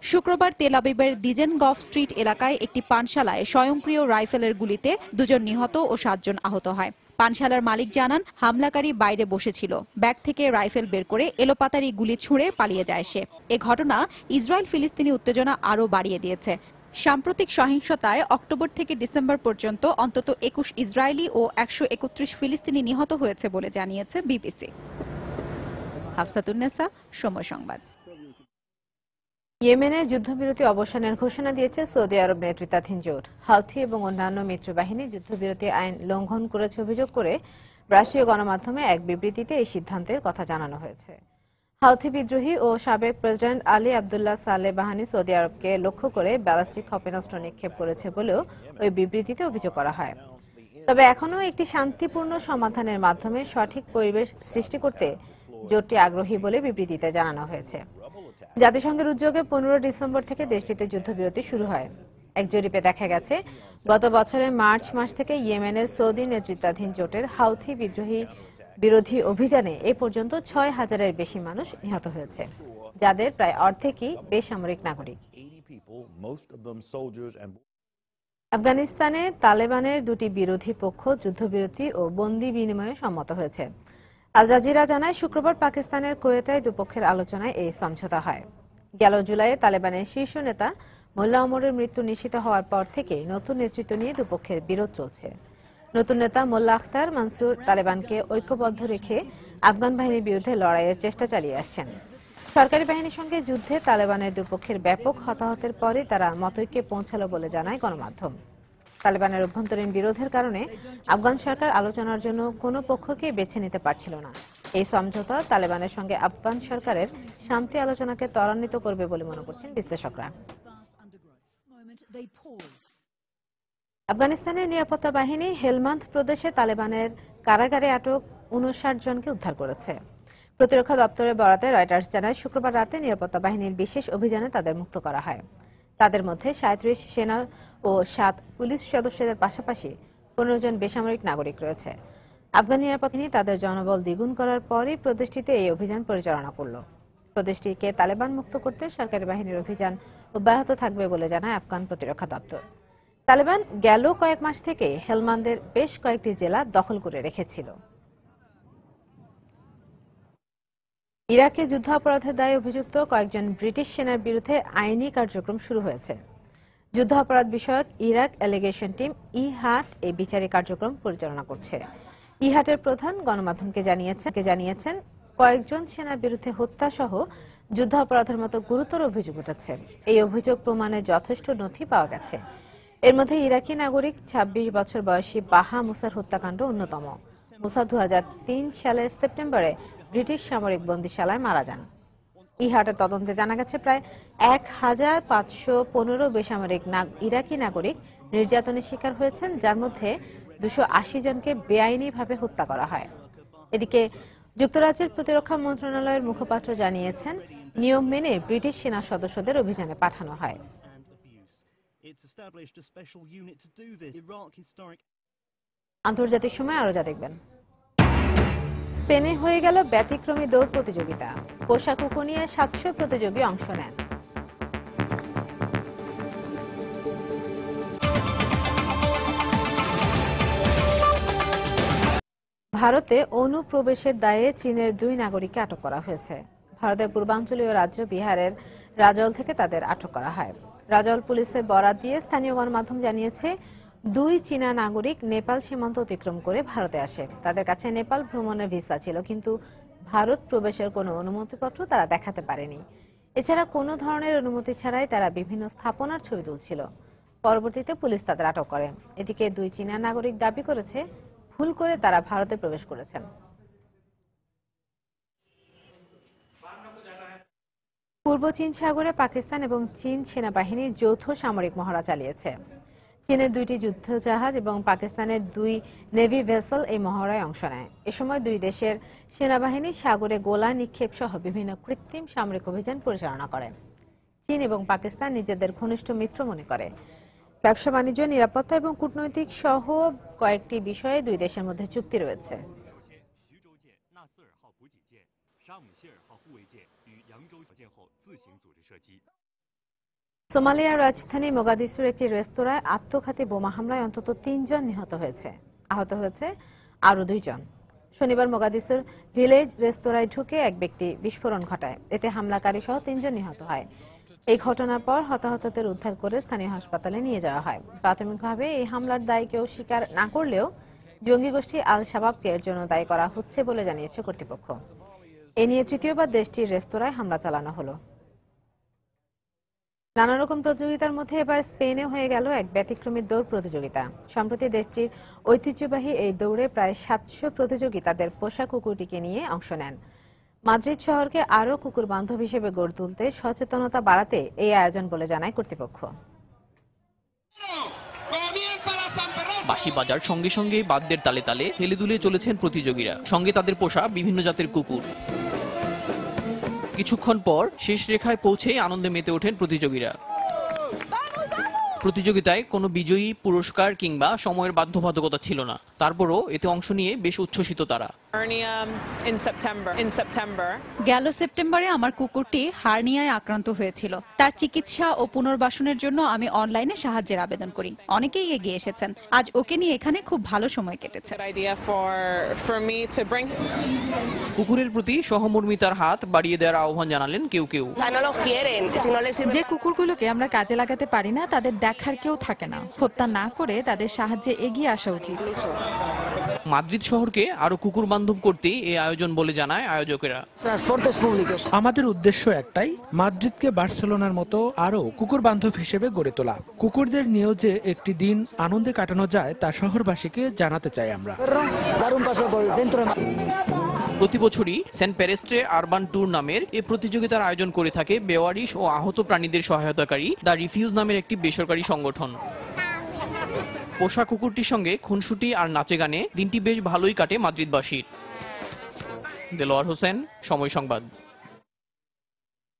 S4: শুক্রবার তেল আবিবের ডিজেনগফ স্ট্রিট এলাকায় একটি পানশালায় স্বয়ংক্রিয় রাইফেলের গুলিতে 2 জন নিহত ও 7 জন আহত হয়। পানশালার মালিক জানান, হামলাকারী বাইরে বসেছিল, ব্যাগ থেকে রাইফেল বের করে এলোপাতাড়ি গুলি ছুঁড়ে পালিয়ে যায় সে। এ ঘটনা ইসরায়েল ফিলিস্তিনি উত্তেজনা আরও বাড়িয়ে দিয়েছে। সাম্প্রতিক সহিংসতায় অক্টোবর থেকে ডিসেম্বর পর্যন্ত অন্তত 21 ইসরায়েলি ও 131 ফিলিস্তিনি নিহত হয়েছে বলে জানিয়েছে বিবিসি। হাফসাতুন্নেসা, সময় সংবাদ।
S1: ইয়েমেনে যুদ্ধবিরতি অবসানের ঘোষণা দিয়েছে সৌদি আরব নেতৃত্বাধীন জোট। হাউথি এবং অন্যান্য মিত্রবাহিনী যুদ্ধবিরতি আইন লঙ্ঘন করেছে অভিযোগ করে রাষ্ট্রীয় গণমাধ্যমে এক বিবৃতিতে এই সিদ্ধান্তের কথা জানানো হয়েছে। হাউথি বিদ্রোহী ও সাবেক প্রেসিডেন্ট আলী আবদুল্লাহ সালেহ বাহিনী সৌদি আরবকে লক্ষ্য করে ব্যালিস্টিক ক্ষেপণাস্ত্র নিক্ষেপ করেছে বলেও ওই বিবৃতিতে অভিযোগ করা হয়। তবে এখনও একটি শান্তিপূর্ণ সমাধানের মাধ্যমে সঠিক পরিবেশ সৃষ্টি করতে জোটটি আগ্রহী বলে বিবৃতিতে জানানো হয়েছে। জাতিসংঘের উদ্যোগে 15 ডিসেম্বর থেকে দেশটিতে যুদ্ধবিরতি শুরু হয়। এক জরিপে দেখা গেছে, গত বছরের মার্চ মাস থেকে ইয়েমেনের সৌদি নেতৃত্বাধীন জোটের হাউথি বিরোধী অভিযানে এ পর্যন্ত 6,000-এর বেশি মানুষ নিহত হয়েছে, যাদের প্রায় অর্ধেকই বেসামরিক নাগরিক। আফগানিস্তানে তালেবানের দুটি বিরোধী পক্ষ যুদ্ধবিরতি ও বন্দি বিনিময়ে সম্মত হয়েছে। আল জাজিরা জানায় শুক্রবার পাকিস্তানের কোয়েটায় দুপক্ষের আলোচনায় এই সমঝোতা হয়। গেল জুলাইয়ে তালেবানের শীর্ষ নেতা মোল্লা ওমরের মৃত্যু নিশ্চিত হওয়ার পর থেকে নতুন নেতৃত্ব নিয়ে দুপক্ষের বিরোধ চলছে। নতুন নেতা মোল্লা আখতার মানসুর তালেবানকে ঐক্যবদ্ধ রেখে আফগান বাহিনীর বিরুদ্ধে লড়াইয়ের চেষ্টা চালিয়ে আসছেন। সরকারি বাহিনীর সঙ্গে যুদ্ধে তালেবানের দুপক্ষের ব্যাপক হতাহতের পরে তারা মতৈক্যে পৌঁছালো বলে জানায় গণমাধ্যম। তালেবানের অভ্যন্তরীণ বিরোধের কারণে আফগান সরকার আলোচনার জন্য কোনো পক্ষকে বেছে নিতে পারছিল না। এই সমঝোতা তালেবানের সঙ্গে আফগান সরকারের শান্তি আলোচনাকে ত্বরান্বিত করবে বলে মনে করছেন বিশ্লেষকরা। আফগানিস্তানের নিরাপত্তা বাহিনী হেলমান্দ প্রদেশে তালেবানের কারাগারে আটক 59 জনকে উদ্ধার করেছে। প্রতিরক্ষা দপ্তরের বরাতে রয়টার্স জানায় শুক্রবার রাতে নিরাপত্তা বাহিনীর বিশেষ অভিযানে তাদের মুক্ত করা হয়। তাদের মধ্যে 37 সেনা ও 7 পুলিশ সদস্যদের পাশাপাশি 15 জন বেসামরিক নাগরিক রয়েছে। আফগান নিরাপত্তা বাহিনী তাদের জনবল দ্বিগুণ করার পরই প্রদেশটিতে এই অভিযান পরিচালনা করল। প্রদেশটিকে তালেবান মুক্ত করতে সরকারি বাহিনীর অভিযান অব্যাহত থাকবে বলে জানায় আফগান প্রতিরক্ষা দপ্তর। তালেবান গেল কয়েক মাস থেকে হেলমান্দের বেশ কয়েকটি জেলা দখল করে রেখেছিল। ইরাকে যুদ্ধাপরাধের দায়ে অভিযুক্ত কয়েকজন ব্রিটিশ সেনার বিরুদ্ধে আইনি কার্যক্রম শুরু হয়েছে। যুদ্ধাপরাধ বিষয়ক ইরাক অ্যালিগেশন টিম ইহাট এই বিচারিক কার্যক্রম পরিচালনা করছে। ইহাটের প্রধান গণমাধ্যমকে জানিয়েছেন কয়েকজন সেনার বিরুদ্ধে হত্যা সহ যুদ্ধাপরাধের মতো গুরুতর অভিযোগ উঠেছে। এই অভিযোগ প্রমাণে যথেষ্ট নথি পাওয়া গেছে। এর মধ্যে ইরাকি নাগরিক 26 বছর বয়সী বাহা মুসার হত্যাকাণ্ড অন্যতম। মুসা 2003 সালের সেপ্টেম্বরে ব্রিটিশ সামরিক বন্দিশালায় মারা যান। ইহাটের তদন্তে জানা গেছে প্রায় 1515 বেসামরিক ইরাকি নাগরিক নির্যাতনের শিকার হয়েছেন, যার মধ্যে 280 জনকে বেআইনিভাবে হত্যা করা হয়। এদিকে যুক্তরাজ্যের প্রতিরক্ষা মন্ত্রণালয়ের মুখপাত্র জানিয়েছেন নিয়ম মেনে ব্রিটিশ সেনা সদস্যদের অভিযানে পাঠানো হয়। আন্তর্জাতিক সময় আরো যা দেখবেন। স্পেনে হয়ে গেল ব্যতিক্রমী দৌড় প্রতিযোগিতা। পোশাক নিয়ে 700 প্রতিযোগী অংশ নেন। ভারতে অনুপ্রবেশের দায়ে চীনের 2 নাগরিককে আটক করা হয়েছে। ভারতের পূর্বাঞ্চলীয় রাজ্য বিহারের রাজল থেকে তাদের আটক করা হয়। রাজল পুলিশের বরাত দিয়ে স্থানীয় গণমাধ্যম জানিয়েছে 2 চীনা নাগরিক নেপাল সীমান্ত অতিক্রম করে ভারতে আসে। তাদের কাছে নেপাল ভ্রমণের ভিসা ছিল, কিন্তু ভারত প্রবেশের কোনো অনুমতিপত্র তারা দেখাতে পারেনি। এছাড়া কোনো ধরনের অনুমতি ছাড়াই তারা বিভিন্ন স্থাপনার ছবি তুলছিল। পরবর্তীতে পুলিশ তাদের আটক করে। এদিকে 2 চীনা নাগরিক দাবি করেছে ভুল করে তারা ভারতে প্রবেশ করেছেন। পূর্ব চীন সাগরে পাকিস্তান এবং চীন সেনাবাহিনী যৌথ সামরিক মহড়া চালিয়েছে। চীনের 2টি যুদ্ধজাহাজ এবং পাকিস্তানের 2 নেভি ভেসেল এই মহড়ায় অংশ নেয়। এ সময় 2 দেশের সেনাবাহিনী সাগরে গোলা নিক্ষেপ সহ বিভিন্ন কৃত্রিম সামরিক অভিযান পরিচালনা করে। চীন এবং পাকিস্তান নিজেদের ঘনিষ্ঠ মিত্র মনে করে। ব্যবসা বাণিজ্য, নিরাপত্তা এবং কূটনৈতিক সহ কয়েকটি বিষয়ে 2 দেশের মধ্যে চুক্তি রয়েছে। সোমালিয়ার রাজধানী মোগাদিসুর একটি রেস্তোরাঁয় আত্মঘাতী বোমা হামলায় অন্তত 3 জন নিহত হয়েছে। আহত হয়েছে আরও 2 জন। শনিবার মোগাদিসুর ভিলেজ রেস্তোরাঁয় ঢুকে এক ব্যক্তি বিস্ফোরণ ঘটায়। এতে হামলাকারী সহ 3 জন নিহত হয়। এই ঘটনার পর হতাহতদের উদ্ধার করে স্থানীয় হাসপাতালে নিয়ে যাওয়া হয়। প্রাথমিকভাবে এই হামলার দায় কেউ স্বীকার না করলেও জঙ্গি গোষ্ঠী আল শাবাবকে এর জন্য দায়ী করা হচ্ছে বলে জানিয়েছে কর্তৃপক্ষ। এ নিয়ে তৃতীয়বার দেশটির রেস্তোরাঁয় হামলা চালানো হলো। নানা রকম প্রতিযোগিতার মধ্যে এবার স্পেনে হয়ে গেল এক ব্যতিক্রমী দৌড় প্রতিযোগিতা। সম্প্রতি দেশটির ঐতিহ্যবাহী এই দৌড়ে প্রায় 700 প্রতিযোগী তাদের পোষা কুকুরটিকে নিয়ে অংশ নেন। মাদ্রিদ শহরকে আরও কুকুর বান্ধব হিসেবে গড়ে তুলতে সচেতনতা বাড়াতে এই আয়োজন বলে জানায় কর্তৃপক্ষ।
S13: বাঁশি বাজার সঙ্গে সঙ্গে বাদ্যের তালে তালে হেলে দুলে চলেছেন প্রতিযোগীরা, সঙ্গে তাদের পোষা বিভিন্ন জাতের কুকুর। কিছুক্ষণ পর শেষ রেখায় পৌঁছে আনন্দে মেতে ওঠেন প্রতিযোগীরা। প্রতিযোগিতায় কোনো বিজয়ী, পুরস্কার কিংবা সময়ের বাধ্যবাধকতা ছিল না। তারপরও এতে অংশ নিয়ে বেশ উচ্ছ্বসিত তারা।
S4: গেল সেপ্টেম্বরে আমার কুকুরটি হার্নিয়ায় আক্রান্ত হয়েছিল। তার চিকিৎসা ও পুনর্বাসনের জন্য আমি অনলাইনে সাহায্যের আবেদন করি। অনেকেই এগিয়ে এসেছেন। আজ ওকে নিয়ে এখানে খুব ভালো সময় কেটেছে।
S13: কুকুরের প্রতি সহমর্মিতার হাত বাড়িয়ে দেওয়ার আহ্বান জানালেন কেউ কেউ।
S14: যে কুকুরগুলোকে আমরা কাজে লাগাতে পারি না, তাদের দেখার কেউ থাকে না। হত্যা না করে তাদের সাহায্যে এগিয়ে আসা উচিত।
S13: মাদ্রিদ শহরকে আরো কুকুর বান্ধব করতেই এই আয়োজন বলে জানায় আয়োজকেরা।
S15: আমাদের উদ্দেশ্য একটাই, মাদ্রিদকে বার্সেলোনার মতো আরো কুকুর বান্ধব হিসেবে গড়ে তোলা। কুকুরদের নিয়েও যে একটি দিন আনন্দে কাটানো যায় তা শহরবাসীকে জানাতে চাই আমরা।
S13: প্রতি বছরই সেন্ট পেরেস্ট্রে আরবান ট্যুর নামের এই প্রতিযোগিতার আয়োজন করে থাকে বেওয়ারিশ ও আহত প্রাণীদের সহায়তাকারী দ্য রিফিউজ নামের একটি বেসরকারি সংগঠন। পোষা কুকুরটির সঙ্গে খুনসুটি আর নাচে গানে দিনটি বেশ ভালোই কাটে মাদ্রিদবাসীর। দেলোয়ার হোসেন, সময় সংবাদ।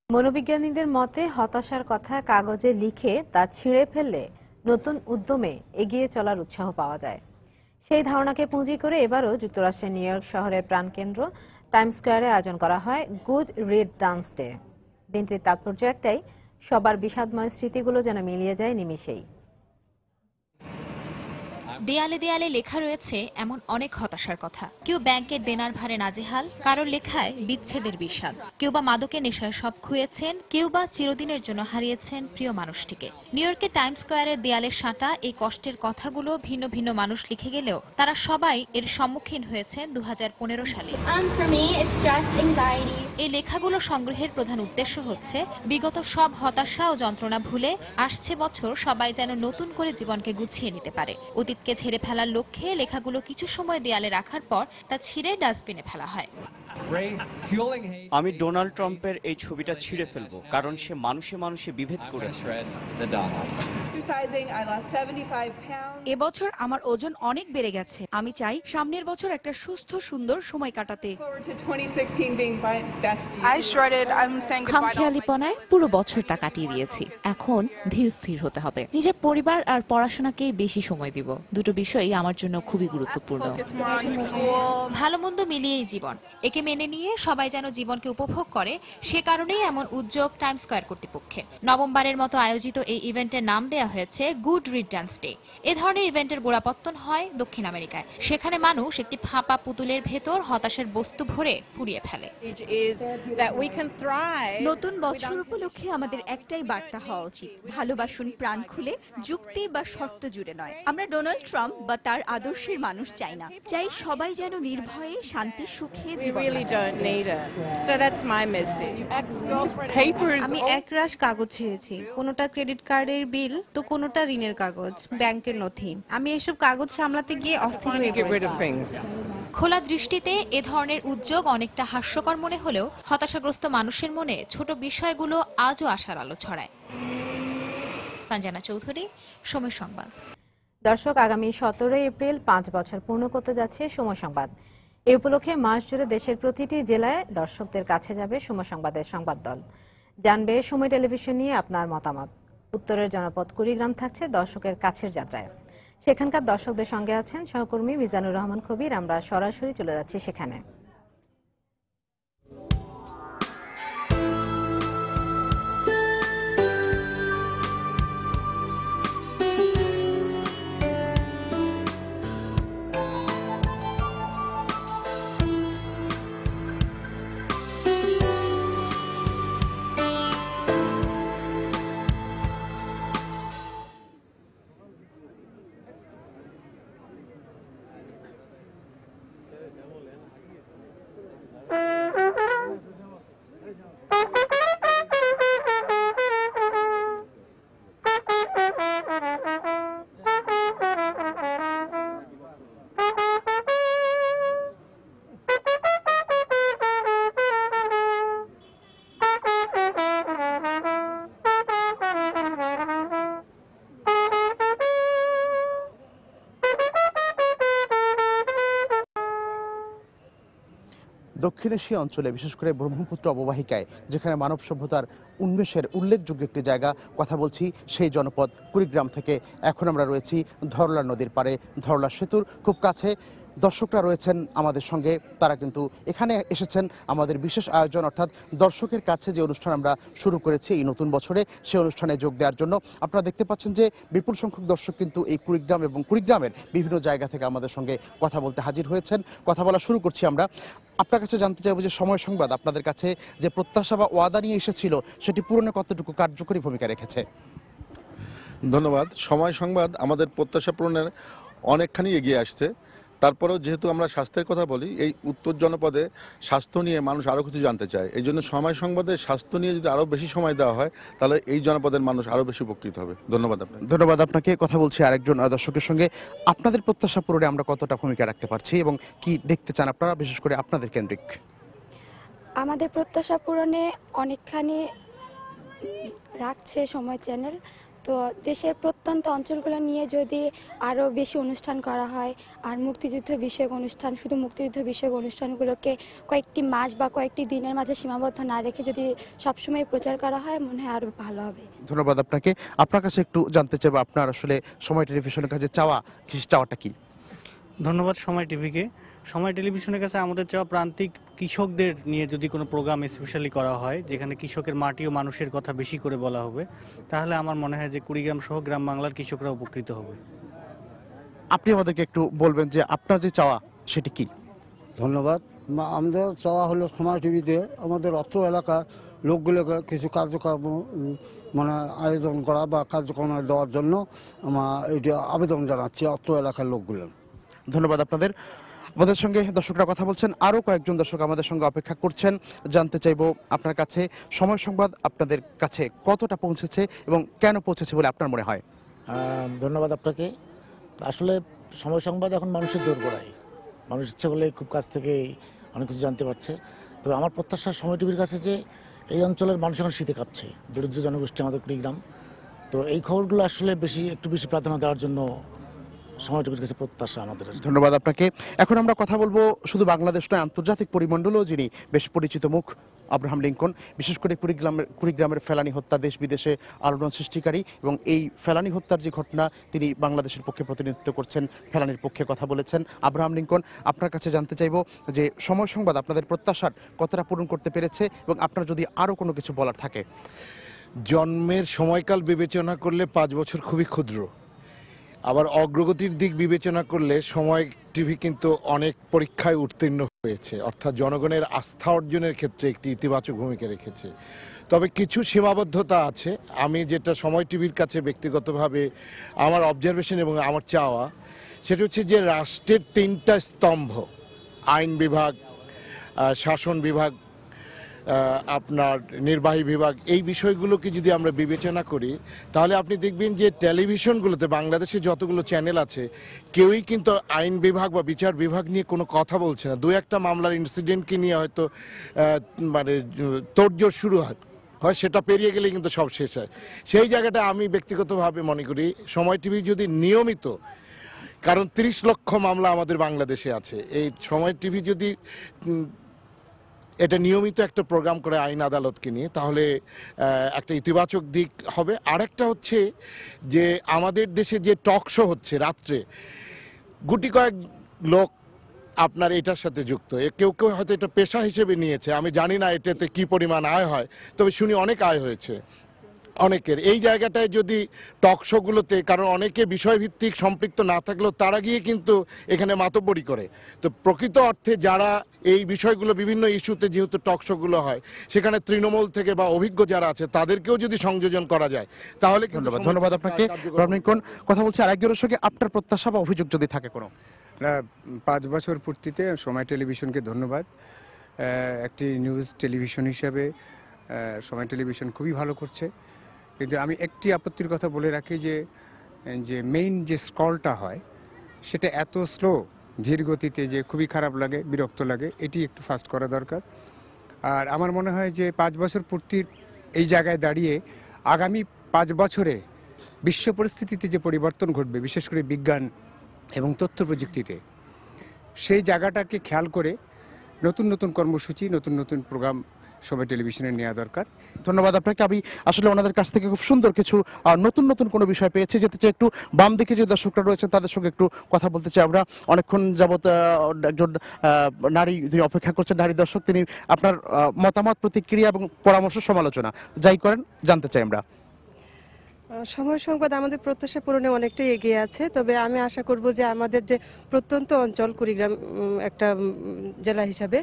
S1: মনোবিজ্ঞানীদের মতে হতাশার কথা কাগজে লিখে তা ছিঁড়ে ফেললে নতুন উদ্যমে এগিয়ে চলার উৎসাহ পাওয়া যায়। সেই ধারণাকে পুঁজি করে এবারও যুক্তরাষ্ট্রের নিউ ইয়র্ক শহরের প্রাণকেন্দ্র টাইমস স্কয়ারে আয়োজন করা হয় গুড রিডান্স ডে। দিনটির তাৎপর্য একটাই, সবার বিষাদময় স্মৃতিগুলো যেন মিলিয়ে যায় নিমিষেই।
S16: দেয়ালে দেয়ালে লেখা রয়েছে এমন অনেক হতাশার কথা। কেউ ব্যাংকের দেনার ভারে নাজেহাল, কারোর লেখায় বিচ্ছেদের বিষাদ। কেউ বা মাদকে নেশায় সব খুঁয়েছেন, কেউ বা চিরদিনের জন্য হারিয়েছেন প্রিয় মানুষটিকে। নিউ ইয়র্কের টাইমস স্কয়ারের দেয়ালে সাঁটা এই কষ্টের কথাগুলো ভিন্ন ভিন্ন মানুষ লিখে গেলেও তারা সবাই এর সম্মুখীন হয়েছেন 2015 সালে। এই লেখাগুলো সংগ্রহের প্রধান উদ্দেশ্য হচ্ছে বিগত সব হতাশা ও যন্ত্রণা ভুলে আসছে বছর সবাই যেন নতুন করে জীবনকে গুছিয়ে নিতে পারে। অতীতকে ছেড়ে ফেলার লক্ষ্যে লেখাগুলো কিছু সময় দেয়ালে রাখার পর তা ছিঁড়ে ডাস্টবিনে ফেলা হয়।
S17: আমি ডোনাল্ড ট্রাম্পের এই ছবিটা ছিঁড়ে ফেলবো, কারণ সে মানুষে মানুষে বিভেদ করেছে।
S5: এবছর আমার ওজন অনেক বেড়ে গেছে। আমি চাই সামনের বছর একটা সুস্থ সুন্দর সময় কাটাতে।
S14: খামখেয়ালিপনায় পুরো বছরটা কাটিয়ে দিয়েছি। এখন ধীর স্থির হতে হবে। নিজের পরিবার আর পড়াশোনাকে বেশি সময় দিব। দুটো বিষয়ই আমার জন্য খুবই গুরুত্বপূর্ণ।
S16: ভালো মন্দ মিলিয়েই জীবন, একে মেনে নিয়ে সবাই যেন জীবনকে উপভোগ করে, সে কারণেই এমন উদ্যোগ টাইমস স্কয়ার কর্তৃপক্ষের। নবমবারের মতো আয়োজিত এই ইভেন্টের নাম দেয়া হয়েছে গুড রিডান্স ডে। এ ধরনের ইভেন্টের গোড়াপত্তন হয় দক্ষিণ আমেরিকায়। সেখানে মানুষ একটি ফাঁপা পুতুলের ভেতর হতাশার বস্তু ভরে পুড়িয়ে ফেলে।
S5: নতুন বছর উপলক্ষে আমাদের একটাই বার্তা হওয়া উচিত, ভালোবাসুন প্রাণ খুলে, যুক্তি বা শর্ত জুড়ে নয়। আমরা ডোনাল্ড ট্রাম্প বা তার আদর্শের মানুষ চাই না, চাই সবাই যেন নির্ভয়ে শান্তি সুখে জীবন।
S18: আমি একরাশ কাগজ ছিঁড়েছি, কোনোটা ক্রেডিট কার্ডের বিল তো কোনোটা ঋণের কাগজ, ব্যাংকের নথি। আমি এসব কাগজ সামলাতে গিয়ে অস্থির হয়ে পড়েছি।
S16: খোলা দৃষ্টিতে এ ধরনের উদ্যোগ অনেকটা হাস্যকর মনে হলেও হতাশাগ্রস্ত মানুষের মনে ছোট বিষয়গুলো আজও আশার আলো ছড়ায়। সঞ্জনা চৌধুরী, সময় সংবাদ।
S1: দর্শক, আগামী 17 এপ্রিল 5 বছর পূর্ণ করতে যাচ্ছে সময় সংবাদ। এই উপলক্ষে মাস জুড়ে দেশের প্রতিটি জেলায় দর্শকদের কাছে যাবে সময় সংবাদের সংবাদ দল। জানবে সময় টেলিভিশন নিয়ে আপনার মতামত। উত্তরের জনপদ কুড়িগ্রাম থাকছে দর্শকের কাছের যাত্রায়। সেখানকার দর্শকদের সঙ্গে আছেন সহকর্মী মিজানুর রহমান কবির। আমরা সরাসরি চলে যাচ্ছি সেখানে।
S19: দক্ষিণ এশিয়া অঞ্চলে বিশেষ করে ব্রহ্মপুত্র অববাহিকায় যেখানে মানব সভ্যতার উন্মেষের উল্লেখযোগ্য একটি জায়গা, কথা বলছি সেই জনপদ কুড়িগ্রাম থেকে। এখন আমরা রয়েছি ধরলা নদীর পাড়ে, ধরলা সেতুর খুব কাছে। দর্শকরা রয়েছেন আমাদের সঙ্গে, তারা কিন্তু এখানে এসেছেন আমাদের বিশেষ আয়োজন অর্থাৎ দর্শকের কাছে যে অনুষ্ঠান আমরা শুরু করেছি এই নতুন বছরে, সেই অনুষ্ঠানে যোগ দেওয়ার জন্য। আপনারা দেখতে পাচ্ছেন যে বিপুল সংখ্যক দর্শক কিন্তু এই কুড়িগ্রাম এবং কুড়িগ্রামের বিভিন্ন জায়গা থেকে আমাদের সঙ্গে কথা বলতে হাজির হয়েছেন। কথা বলা শুরু করছি আমরা। আপনার কাছে জানতে চাইবো যে সময় সংবাদ আপনাদের কাছে যে প্রত্যাশা বা ওয়াদা নিয়ে এসেছিল সেটি পূরণে কতটুকু কার্যকরী ভূমিকা রেখেছে?
S20: ধন্যবাদ। সময় সংবাদ আমাদের প্রত্যাশা পূরণের অনেকখানি এগিয়ে আসছে। তারপরেও যেহেতু আমরা স্বাস্থ্যের কথা বলি, এই উত্তর জনপদে স্বাস্থ্য নিয়ে মানুষ আরও কিছু জানতে চায়। এই জন্য সময় সংবাদে স্বাস্থ্য নিয়ে যদি আরও বেশি সময় দেওয়া হয় তাহলে এই জনপদের মানুষ আরও বেশি উপকৃত হবে। ধন্যবাদ আপনাকে।
S19: ধন্যবাদ আপনাকে। কথা বলছি আরেকজন দর্শকের সঙ্গে। আপনাদের প্রত্যাশা পূরণে আমরা কতটা ভূমিকা রাখতে পারছি এবং কি দেখতে চান আপনারা, বিশেষ করে আপনাদের কেন্দ্রিক?
S21: আমাদের প্রত্যাশা পূরণে অনেকখানি রাখছে সময় চ্যানেল। তো দেশের প্রত্যন্ত অঞ্চলগুলো নিয়ে যদি আরও বেশি অনুষ্ঠান করা হয়, আর মুক্তিযুদ্ধ বিষয়ক অনুষ্ঠান, শুধু মুক্তিযুদ্ধ বিষয়ক অনুষ্ঠানগুলোকে কয়েকটি মাস বা কয়েকটি দিনের মাঝে সীমাবদ্ধ না রেখে যদি সবসময় প্রচার করা হয়, মনে হয় আরও ভালো হবে।
S19: ধন্যবাদ আপনাকে। আপনার কাছে একটু জানতে চাইবো, আপনার আসলে সময় টেলিভিশনের কাছে চাওয়াটা কি?
S22: ধন্যবাদ সময় টিভিকে। সময় টেলিভিশনের কাছে আমাদের চাওয়া প্রান্তিক কৃষকদের নিয়ে যদি কোনো প্রোগ্রাম স্পেশালি করা হয়, যেখানে কৃষকের মাটি ও মানুষের কথা বেশি করে বলা হবে, তাহলে আমার মনে হয় যে কুড়িগ্রাম সহ গ্রাম বাংলার কৃষকরা উপকৃত হবে।
S19: আপনি আমাদেরকে একটু বলবেন যে আপনার যে চাওয়া সেটি কি?
S23: ধন্যবাদ। আমাদের চাওয়া হলো সময় টিভিতে আমাদের অত্র এলাকার লোকগুলোকে কিছু কার্যক্রম মানে আয়োজন করা বা কার্যক্রম দেওয়ার জন্য আমরা এটা আবেদন জানাচ্ছি অত্র এলাকার লোকগুলো।
S19: ধন্যবাদ আপনাদের। আমাদের সঙ্গে দর্শকরা কথা বলছেন, আরও কয়েকজন দর্শক আমাদের সঙ্গে অপেক্ষা করছেন। জানতে চাইবো আপনার কাছে সময় সংবাদ আপনাদের কাছে কতটা পৌঁছেছে এবং কেন পৌঁছেছে বলে আপনার মনে হয়?
S24: ধন্যবাদ আপনাকে। আসলে সময় সংবাদ এখন মানুষের দোরগোড়ায়, মানুষ ইচ্ছে করলে খুব কাছ থেকে অনেক কিছু জানতে পারছে। তো আমার প্রত্যাশা সময় টিভির কাছে যে এই অঞ্চলের মানুষ এখন শীতে কাঁপছে, দরিদ্র জনগোষ্ঠী আমাদের কুড়িগ্রাম। তো এই খবরগুলো আসলে একটু বেশি প্রাধান্য দেওয়ার জন্য সময় টিভির কাছে প্রত্যাশা আমাদের।
S19: ধন্যবাদ আপনাকে। এখন আমরা কথা বলবো শুধু বাংলাদেশ নয়, আন্তর্জাতিক পরিমণ্ডলেও যিনি বেশ পরিচিত মুখ, আব্রাহাম লিঙ্কন। বিশেষ করে কুড়িগ্রামের ফেলানি হত্যা দেশ বিদেশে আলোড়ন সৃষ্টিকারী, এবং এই ফেলানি হত্যার যে ঘটনা তিনি বাংলাদেশের পক্ষে প্রতিনিধিত্ব করছেন, ফেলানির পক্ষে কথা বলেছেন আব্রাহাম লিঙ্কন। আপনার কাছে জানতে চাইবো যে সময় সংবাদ আপনাদের প্রত্যাশার কতটা পূরণ করতে পেরেছে এবং আপনার যদি আরও কোনো কিছু বলার থাকে।
S25: জন্মের সময়কাল বিবেচনা করলে 5 বছর খুবই ক্ষুদ্র, আবার অগ্রগতির দিক বিবেচনা করলে সময় টিভি কিন্তু অনেক পরীক্ষায় উত্তীর্ণ হয়েছে, অর্থাৎ জনগণের আস্থা অর্জনের ক্ষেত্রে একটি ইতিবাচক ভূমিকা রেখেছে। তবে কিছু সীমাবদ্ধতা আছে। আমি যেটা সময় টিভির কাছে ব্যক্তিগতভাবে আমার অবজারভেশন এবং আমার চাওয়া, সেটা হচ্ছে যে রাষ্ট্রের 3টা স্তম্ভ, আইন বিভাগ, শাসন বিভাগ, আপনার নির্বাহী বিভাগ, এই বিষয়গুলোকে যদি আমরা বিবেচনা করি তাহলে আপনি দেখবেন যে টেলিভিশনগুলোতে বাংলাদেশে যতগুলো চ্যানেল আছে কেউই কিন্তু আইন বিভাগ বা বিচার বিভাগ নিয়ে কোনো কথা বলছে না। 2-1টা মামলার ইনসিডেন্টকে নিয়ে হয়তো মানে তোড়জোড় শুরু হয়, সেটা পেরিয়ে গেলে কিন্তু সব শেষ হয়। সেই জায়গাটা আমি ব্যক্তিগতভাবে মনে করি সময় টিভি যদি নিয়মিত, কারণ 30 লক্ষ মামলা আমাদের বাংলাদেশে আছে, এই সময় টিভি যদি এটা নিয়মিত একটা প্রোগ্রাম করে আইন আদালতকে নিয়ে, তাহলে একটা ইতিবাচক দিক হবে। আরেকটা হচ্ছে যে আমাদের দেশে যে টক শো হচ্ছে রাত্রে, গুটি কয়েক লোক আপনার এটার সাথে যুক্ত, কেউ কেউ হয়তো এটা পেশা হিসেবে নিয়েছে, আমি জানি না এটাতে কি পরিমাণ আয় হয়, তবে শুনি অনেক আয় হয়েছে অনেকের। এই জায়গাটায় যদি টক শোগুলোতে, কারণ অনেকে বিষয়ভিত্তিক সম্পৃক্ত না থাকলেও তারা গিয়ে কিন্তু এখানে মাতব্বরি করে, তো প্রকৃত অর্থে যারা এই বিষয়গুলো বিভিন্ন ইস্যুতে যেহেতু টক শোগুলো হয়, সেখানে তৃণমূল থেকে বা অভিজ্ঞ যারা আছে তাদেরকেও যদি সংযোজন করা যায় তাহলে।
S19: ধন্যবাদ আপনাকে। কথা বলছি আরেকজনের সঙ্গে, আপনার প্রত্যাশা বা অভিযোগ যদি থাকে কোনো?
S26: 5 বছর পূর্তিতে সময় টেলিভিশনকে ধন্যবাদ। একটি নিউজ টেলিভিশন হিসাবে সময় টেলিভিশন খুবই ভালো করছে, কিন্তু আমি একটি আপত্তির কথা বলে রাখি যে মেইন যে স্ক্রলটা হয় সেটা এত স্লো, ধীর গতিতে, যে খুবই খারাপ লাগে, বিরক্ত লাগে। এটি একটু ফাস্ট করা দরকার। আর আমার মনে হয় যে 5 বছর পূর্তির এই জায়গায় দাঁড়িয়ে আগামী 5 বছরে বিশ্ব পরিস্থিতিতে যে পরিবর্তন ঘটবে, বিশেষ করে বিজ্ঞান এবং তথ্য প্রযুক্তিতে, সেই জায়গাটাকে খেয়াল করে নতুন নতুন কর্মসূচি, নতুন নতুন প্রোগ্রাম সময় টেলিভিশনে নেওয়া দরকার।
S19: ধন্যবাদ আপনাকে। আমি আসলে ওনাদের কাছ থেকে খুব সুন্দর কিছু নতুন নতুন কোনো বিষয় পেয়েছি। যেতে চাই একটু বাম দিকে যে দর্শকরা রয়েছেন তাদের সঙ্গে একটু কথা বলতে চাই আমরা। অনেকক্ষণ যাবত একজন নারী যিনি অপেক্ষা করছেন, নারী দর্শক, তিনি আপনার মতামত, প্রতিক্রিয়া এবং পরামর্শ, সমালোচনা যাই করেন জানতে চাই আমরা।
S3: সময় সংবাদ আমাদের প্রত্যাশা পূরণে অনেকটাই এগিয়ে আছে, তবে আমি আশা করব যে আমাদের যে প্রত্যন্ত অঞ্চল কুড়িগ্রাম একটা জেলা হিসাবে,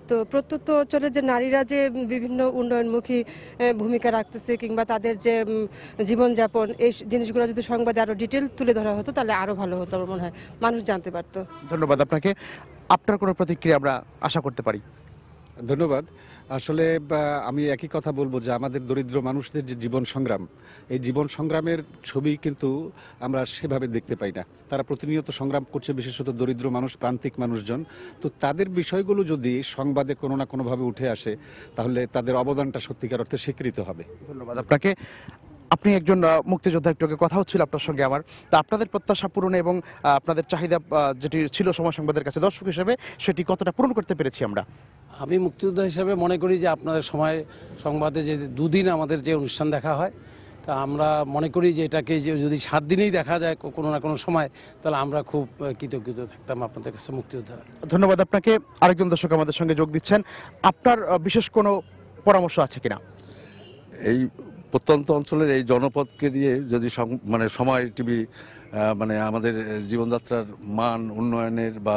S3: তো প্রত্যন্ত অঞ্চলের যে নারীরা যে বিভিন্ন উন্নয়নমুখী ভূমিকা রাখতেছে কিংবা তাদের যে জীবনযাপন, এই জিনিসগুলো যদি সংবাদে আরও ডিটেল তুলে ধরা হতো তাহলে আরও ভালো হতো, আমার মনে হয় মানুষ জানতে পারতো।
S19: ধন্যবাদ আপনাকে। আপনার কোনো প্রতিক্রিয়া আমরা আশা করতে পারি?
S6: ধন্যবাদ। আসলে আমি একই কথা বলবো যে আমাদের দরিদ্র মানুষদের যে জীবন সংগ্রাম, এই জীবন সংগ্রামের ছবি কিন্তু আমরা সেভাবে দেখতে পাই না। তারা প্রতিনিয়ত সংগ্রাম করছে, বিশেষত দরিদ্র মানুষ, প্রান্তিক মানুষজন। তো তাদের বিষয়গুলো যদি সংবাদে কোনো না কোনোভাবে উঠে আসে তাহলে তাদের অবদানটা সত্যিকার অর্থে স্বীকৃত হবে।
S19: ধন্যবাদ আপনাকে। আপনি একজন মুক্তিযোদ্ধা, একটু আগে কথা হচ্ছিল আপনার সঙ্গে আমার। তা আপনাদের প্রত্যাশা পূরণে এবং আপনাদের চাহিদা যেটি ছিল সময় সংবাদের কাছে দর্শক হিসেবে, সেটি কতটা পূরণ করতে পেরেছি আমরা?
S7: আমি মুক্তিযোদ্ধা হিসেবে মনে করি যে আপনাদের সময় সংবাদে যে দুদিন আমাদের যে অনুষ্ঠান দেখা হয়, তা আমরা মনে করি যে এটাকে যে যদি 7 দিনেই দেখা যায় কোনো না কোনো সময়, তাহলে আমরা খুব কৃতজ্ঞ থাকতাম আপনাদের কাছে মুক্তিযোদ্ধারা।
S19: ধন্যবাদ আপনাকে। আরেকজন দর্শক আমাদের সঙ্গে যোগ দিচ্ছেন। আপনার বিশেষ কোনো পরামর্শ আছে কিনা?
S8: এই প্রত্যন্ত অঞ্চলের এই জনপদকে নিয়ে যদি মানে সময় টিভি মানে আমাদের জীবনযাত্রার মান উন্নয়নের বা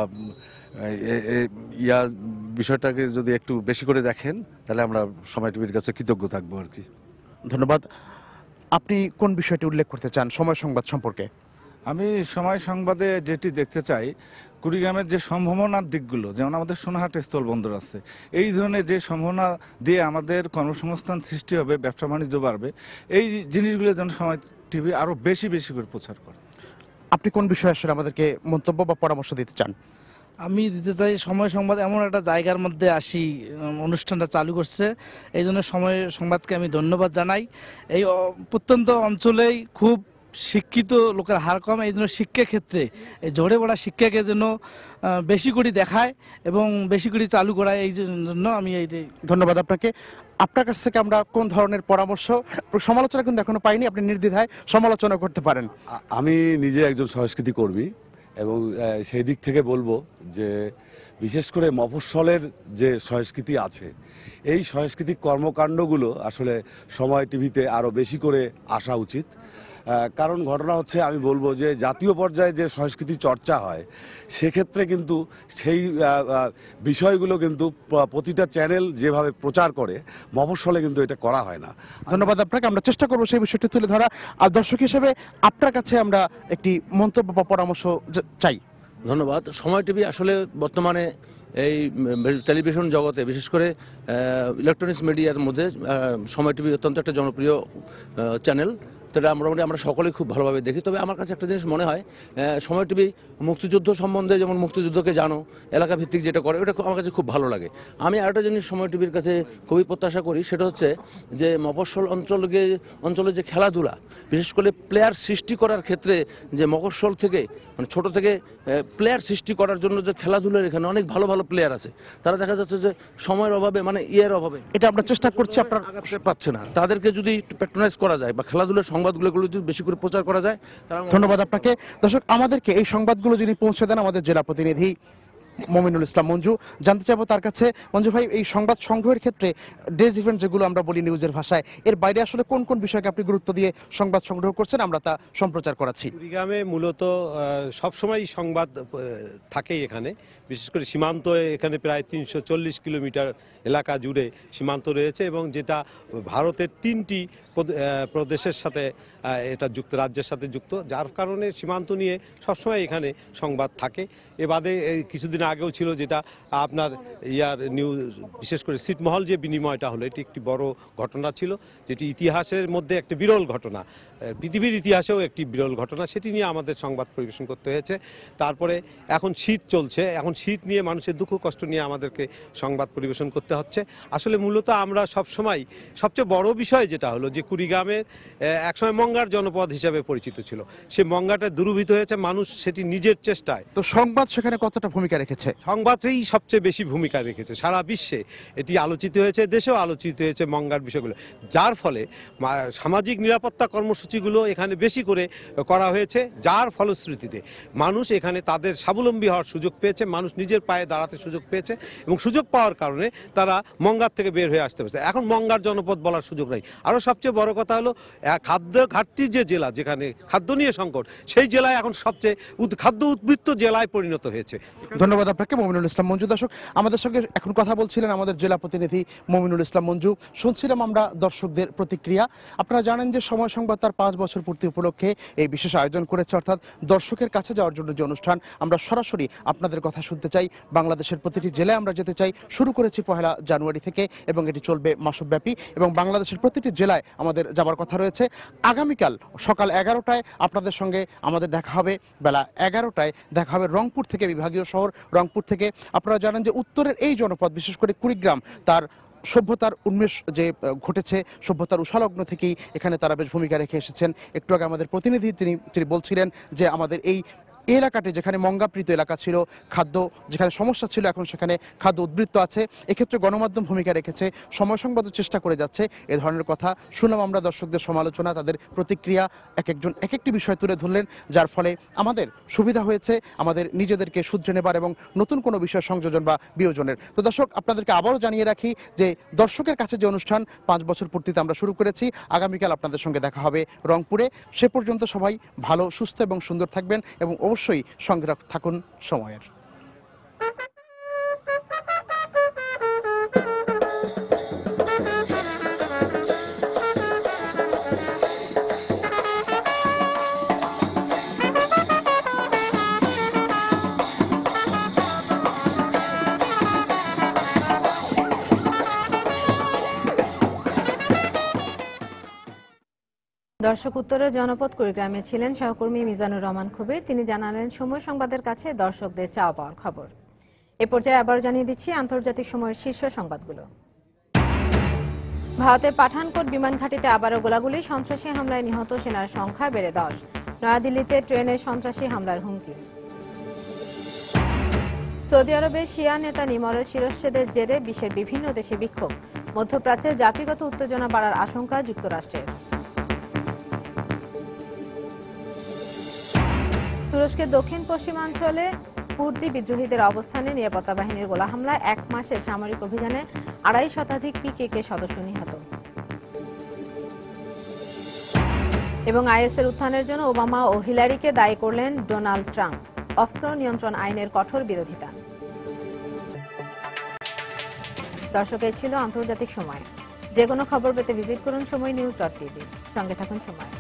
S8: বিষয়টাকে যদি একটু বেশি করে দেখেন তাহলে আমরা সময় টিভির কাছে কৃতজ্ঞ থাকবো আর কি।
S19: ধন্যবাদ। আপনি কোন বিষয়টি উল্লেখ করতে চান সময় সংবাদ সম্পর্কে?
S9: আমি সময় সংবাদে যেটি দেখতে চাই, কুড়িগ্রামের যে সম্ভাবনার দিকগুলো, যেমন আমাদের সোনাহাট স্থলবন্দর আছে, এই ধরনের যে সম্ভাবনা দিয়ে আমাদের কর্মসংস্থান সৃষ্টি হবে, ব্যবসা বাণিজ্য বাড়বে, এই জিনিসগুলো যেন সময় টিভি আরও বেশি বেশি করে প্রচার করে।
S19: আপনি কোন বিষয়ে আসলে আমাদেরকে মন্তব্য বা পরামর্শ দিতে চান?
S10: আমি দিতে চাই সময় সংবাদ এমন একটা জায়গার মধ্যে আসি, অনুষ্ঠানটা চালু করছে, এই জন্য সময় সংবাদকে আমি ধন্যবাদ জানাই। এই প্রত্যন্ত অঞ্চলেই খুব শিক্ষিত লোকের হার কম, এই জন্য শিক্ষা ক্ষেত্রে এই ঝরে পড়া শিক্ষাকে যেন বেশি করে দেখায় এবং বেশি করে চালু করায়, এই জন্য আমি এই।
S19: ধন্যবাদ আপনাকে। আপনার কাছ থেকে আমরা কোন ধরনের পরামর্শ, সমালোচনা কিন্তু এখনো পাইনি, আপনি নির্দ্বিধায় সমালোচনা করতে পারেন।
S27: আমি নিজে একজন সংস্কৃতি কর্মী এবং সেই দিক থেকে বলবো যে বিশেষ করে মফস্বলের যে সংস্কৃতি আছে, এই সাংস্কৃতিক কর্মকাণ্ডগুলো আসলে সময় টিভিতে আরও বেশি করে আসা উচিত। কারণ ঘটনা হচ্ছে, আমি বলবো যে জাতীয় পর্যায়ে যে সংস্কৃতি চর্চা হয় সেক্ষেত্রে কিন্তু সেই বিষয়গুলো কিন্তু প্রতিটা চ্যানেল যেভাবে প্রচার করে, মফস্বলে কিন্তু এটা করা হয় না।
S19: ধন্যবাদ আপনাকে। আমরা চেষ্টা করবো সেই বিষয়টি তুলে ধরা। আর দর্শক হিসেবে আপনার কাছে আমরা একটি মন্তব্য বা পরামর্শ চাই।
S7: ধন্যবাদ। সময় টিভি আসলে বর্তমানে এই টেলিভিশন জগতে, বিশেষ করে ইলেকট্রনিক্স মিডিয়ার মধ্যে সময় টিভি অত্যন্ত একটা জনপ্রিয় চ্যানেল। সেটা আমরা সকলেই খুব ভালোভাবে দেখি। তবে আমার কাছে একটা জিনিস মনে হয়, সময় টিভি মুক্তিযুদ্ধ সম্বন্ধে, যেমন মুক্তিযুদ্ধকে জানো, এলাকা ভিত্তিক যেটা করে, ওটা আমার কাছে খুব ভালো লাগে। আমি আরেকটা জিনিস সময় টিভির কাছে খুবই প্রত্যাশা করি, সেটা হচ্ছে যে মফস্বল অঞ্চলে যে খেলাধুলা, বিশেষ করে প্লেয়ার সৃষ্টি করার ক্ষেত্রে, যে মফস্বল থেকে মানে ছোট থেকে প্লেয়ার সৃষ্টি করার জন্য যে খেলাধুলার এখানে অনেক ভালো ভালো প্লেয়ার আছে, তারা দেখা যাচ্ছে যে সময়ের অভাবে, মানে অভাবে,
S19: এটা আমরা চেষ্টা করছি, আপনারা
S7: পাচ্ছে না। তাদেরকে যদি প্যাট্রোনাইজ করা যায় বা খেলাধুলার সংবাদগুলো যদি বেশি করে প্রচার করা যায়।
S19: ধন্যবাদ আপনাকে। দর্শক, আমাদেরকে এই সংবাদগুলো যিনি পৌঁছে দেন আমাদের জেলা প্রতিনিধি মমিনুল ইসলাম মঞ্জু, জানতে চাইবো তার কাছে, মঞ্জু ভাই, এই সংবাদ সংগ্রহের ক্ষেত্রে ডেজ ইভেন্ট যেগুলো আমরা বলি নিউজের ভাষায়, এর বাইরে আসলে কোন কোন বিষয়কে আপনি গুরুত্ব দিয়ে সংবাদ সংগ্রহ করছেন, আমরা তা সম্প্রচার করাচ্ছি?
S28: কুড়িগ্রামে মূলত সবসময় সংবাদ থাকেই এখানে, বিশেষ করে সীমান্ত, এখানে প্রায় 340 কিলোমিটার এলাকা জুড়ে সীমান্ত রয়েছে এবং যেটা ভারতের 3টি প্রদেশের সাথে এটা যুক্ত, রাজ্যের সাথে যুক্ত, যার কারণে সীমান্ত নিয়ে সবসময় এখানে সংবাদ থাকে। এ বাদে কিছুদিন আগেও ছিল যেটা আপনার নিউজ, বিশেষ করে ছিটমহল যে বিনিময়টা হলো, এটি একটি বড় ঘটনা ছিল, যেটি ইতিহাসের মধ্যে একটা বিরল ঘটনা, পৃথিবীর ইতিহাসেও একটি বিরল ঘটনা, সেটি নিয়ে আমাদের সংবাদ পরিবেশন করতে হয়েছে। তারপরে এখন শীত চলছে, এখন শীত নিয়ে মানুষের দুঃখ কষ্ট নিয়ে আমাদেরকে সংবাদ পরিবেশন করতে হচ্ছে। আসলে মূলত আমরা সবসময় সবচেয়ে বড় বিষয় যেটা হলো যে কুড়িগ্রামের একসময় মঙ্গার জনপদ হিসাবে পরিচিত ছিল। সে মঙ্গাটা দুর্বৃত্ত হয়েছে, মানুষ সেটি নিজের চেষ্টায়।
S19: তো সংবাদ সেখানে কতটা ভূমিকা রেখেছে?
S28: সংবাদই সবচেয়ে বেশি ভূমিকা রেখেছে, সারা বিশ্বে এটি আলোচিত হয়েছে, দেশেও আলোচিত হয়েছে মঙ্গার বিষয়গুলো, যার ফলে সামাজিক নিরাপত্তা কর্মসূচিগুলো এখানে বেশি করে করা হয়েছে, যার ফলশ্রুতিতে মানুষ এখানে তাদের স্বাবলম্বী হওয়ার সুযোগ পেয়েছে, মানুষ নিজের পায়ে দাঁড়াতে সুযোগ পেয়েছে এবং সুযোগ পাওয়ার কারণে তারা মঙ্গার থেকে বের হয়ে আসতে পারছে। এখন মঙ্গার জনপদ বলার সুযোগ নাই। আরও সবচেয়ে বড় কথা হলো খাদ্য ঘাটতির যে জেলা, যেখানে খাদ্য নিয়ে সংকট, সেই জেলায় এখন সবচেয়ে খাদ্য উদ্বৃত্ত জেলায় পরিণত হয়েছে।
S19: ধন্যবাদ আপনাকে মমিনুল ইসলাম মঞ্জু। দর্শক, আমাদের সঙ্গে এখন কথা বলছিলেন আমাদের জেলা প্রতিনিধি মমিনুল ইসলাম মঞ্জু। শুনছিলাম আমরা দর্শকদের প্রতিক্রিয়া। আপনারা জানেন যে সময় সংবাদ তার 5 বছর পূর্তি উপলক্ষে এই বিশেষ আয়োজন করেছে, অর্থাৎ দর্শকের কাছে যাওয়ার জন্য যে অনুষ্ঠান। আমরা সরাসরি আপনাদের কথা শুনতে চাই, বাংলাদেশের প্রতিটি জেলায় আমরা যেতে চাই। শুরু করেছি 1 জানুয়ারি থেকে এবং এটি চলবে মাসব্যাপী এবং বাংলাদেশের প্রতিটি জেলায় আমাদের যাবার কথা রয়েছে। আগামীকাল সকাল 11টায় আপনাদের সঙ্গে আমাদের দেখা হবে, বেলা 11টায় দেখা হবে রংপুর থেকে, বিভাগীয় শহর রংপুর থেকে। আপনারা জানেন যে উত্তরের এই জনপদ, বিশেষ করে কুড়িগ্রাম, তার সভ্যতার উন্মেষ যে ঘটেছে, সভ্যতার উষালগ্ন থেকেই এখানে তারা বেশ ভূমিকা রেখে এসেছেন। একটু আগে আমাদের প্রতিনিধি তিনি বলছিলেন যে আমাদের এই এলাকাটি যেখানে মঙ্গাপ্রীত এলাকা ছিল, খাদ্য যেখানে সমস্যা ছিল, এখন সেখানে খাদ্য উদ্বৃত্ত আছে। এক্ষেত্রে গণমাধ্যম ভূমিকা রেখেছে, সময় সংবাদও চেষ্টা করে যাচ্ছে। এ ধরনের কথা শুনলাম আমরা, দর্শকদের সমালোচনা, তাদের প্রতিক্রিয়া, একজন এক একটি বিষয় তুলে ধরলেন, যার ফলে আমাদের সুবিধা হয়েছে আমাদের নিজেদেরকে শুধরে নেবার এবং নতুন কোনো বিষয় সংযোজন বা বিয়োজনের। তো দর্শক, আপনাদেরকে আবারও জানিয়ে রাখি যে দর্শকের কাছে যে অনুষ্ঠান 5 বছর পূর্তিতে আমরা শুরু করেছি, আগামীকাল আপনাদের সঙ্গে দেখা হবে রংপুরে। সে পর্যন্ত সবাই ভালো, সুস্থ এবং সুন্দর থাকবেন এবং অবশ্যই সঙ্গে থাকুন সময়ের।
S1: দর্শক, উত্তরের জনপদ কুড়িগ্রামে ছিলেন সহকর্মী মিজানুর রহমান কবির। তিনি জানালেন সময় সংবাদের কাছে দর্শকদের চাওয়া পাওয়ার খবর। এ পর্যায়ে আবার জানিয়ে দিচ্ছি আন্তর্জাতিক সময়ের শীর্ষ সংবাদগুলো। ভারতের পাঠানকোট বিমান ঘাঁটিতে আবারও গোলাগুলি, সন্ত্রাসী হামলায় নিহত সেনার সংখ্যা বেড়ে 10। নয়াদিল্লিতে ট্রেনে সন্ত্রাসী হামলার হুমকি। সৌদি আরবে শিয়া নেতা নিমরের শিরশ্ছেদের জেরে বিশ্বের বিভিন্ন দেশে বিক্ষোভ। মধ্যপ্রাচ্যে জাতিগত উত্তেজনা বাড়ার আশঙ্কা যুক্তরাষ্ট্রের। তুরস্কের দক্ষিণ পশ্চিমাঞ্চলে কুর্দি বিদ্রোহীদের অবস্থানে নিরাপত্তা বাহিনীর গোলা হামলায় 1 মাসের সামরিক অভিযানে 2.5 শতাধিক পিকেকে সদস্য নিহত। এবং আইএসের উত্থানের জন্য ওবামা ও হিলারিকে দায়ী করলেন ডোনাল্ড ট্রাম্প। অস্ত্র নিয়ন্ত্রণ আইনের কঠোর বিরোধিতা। দর্শক, এই ছিল আন্তর্জাতিক সময়। যে কোনো খবর পেতে ভিজিট করুন সময়নিউজ.tv। সঙ্গে থাকুন সময়।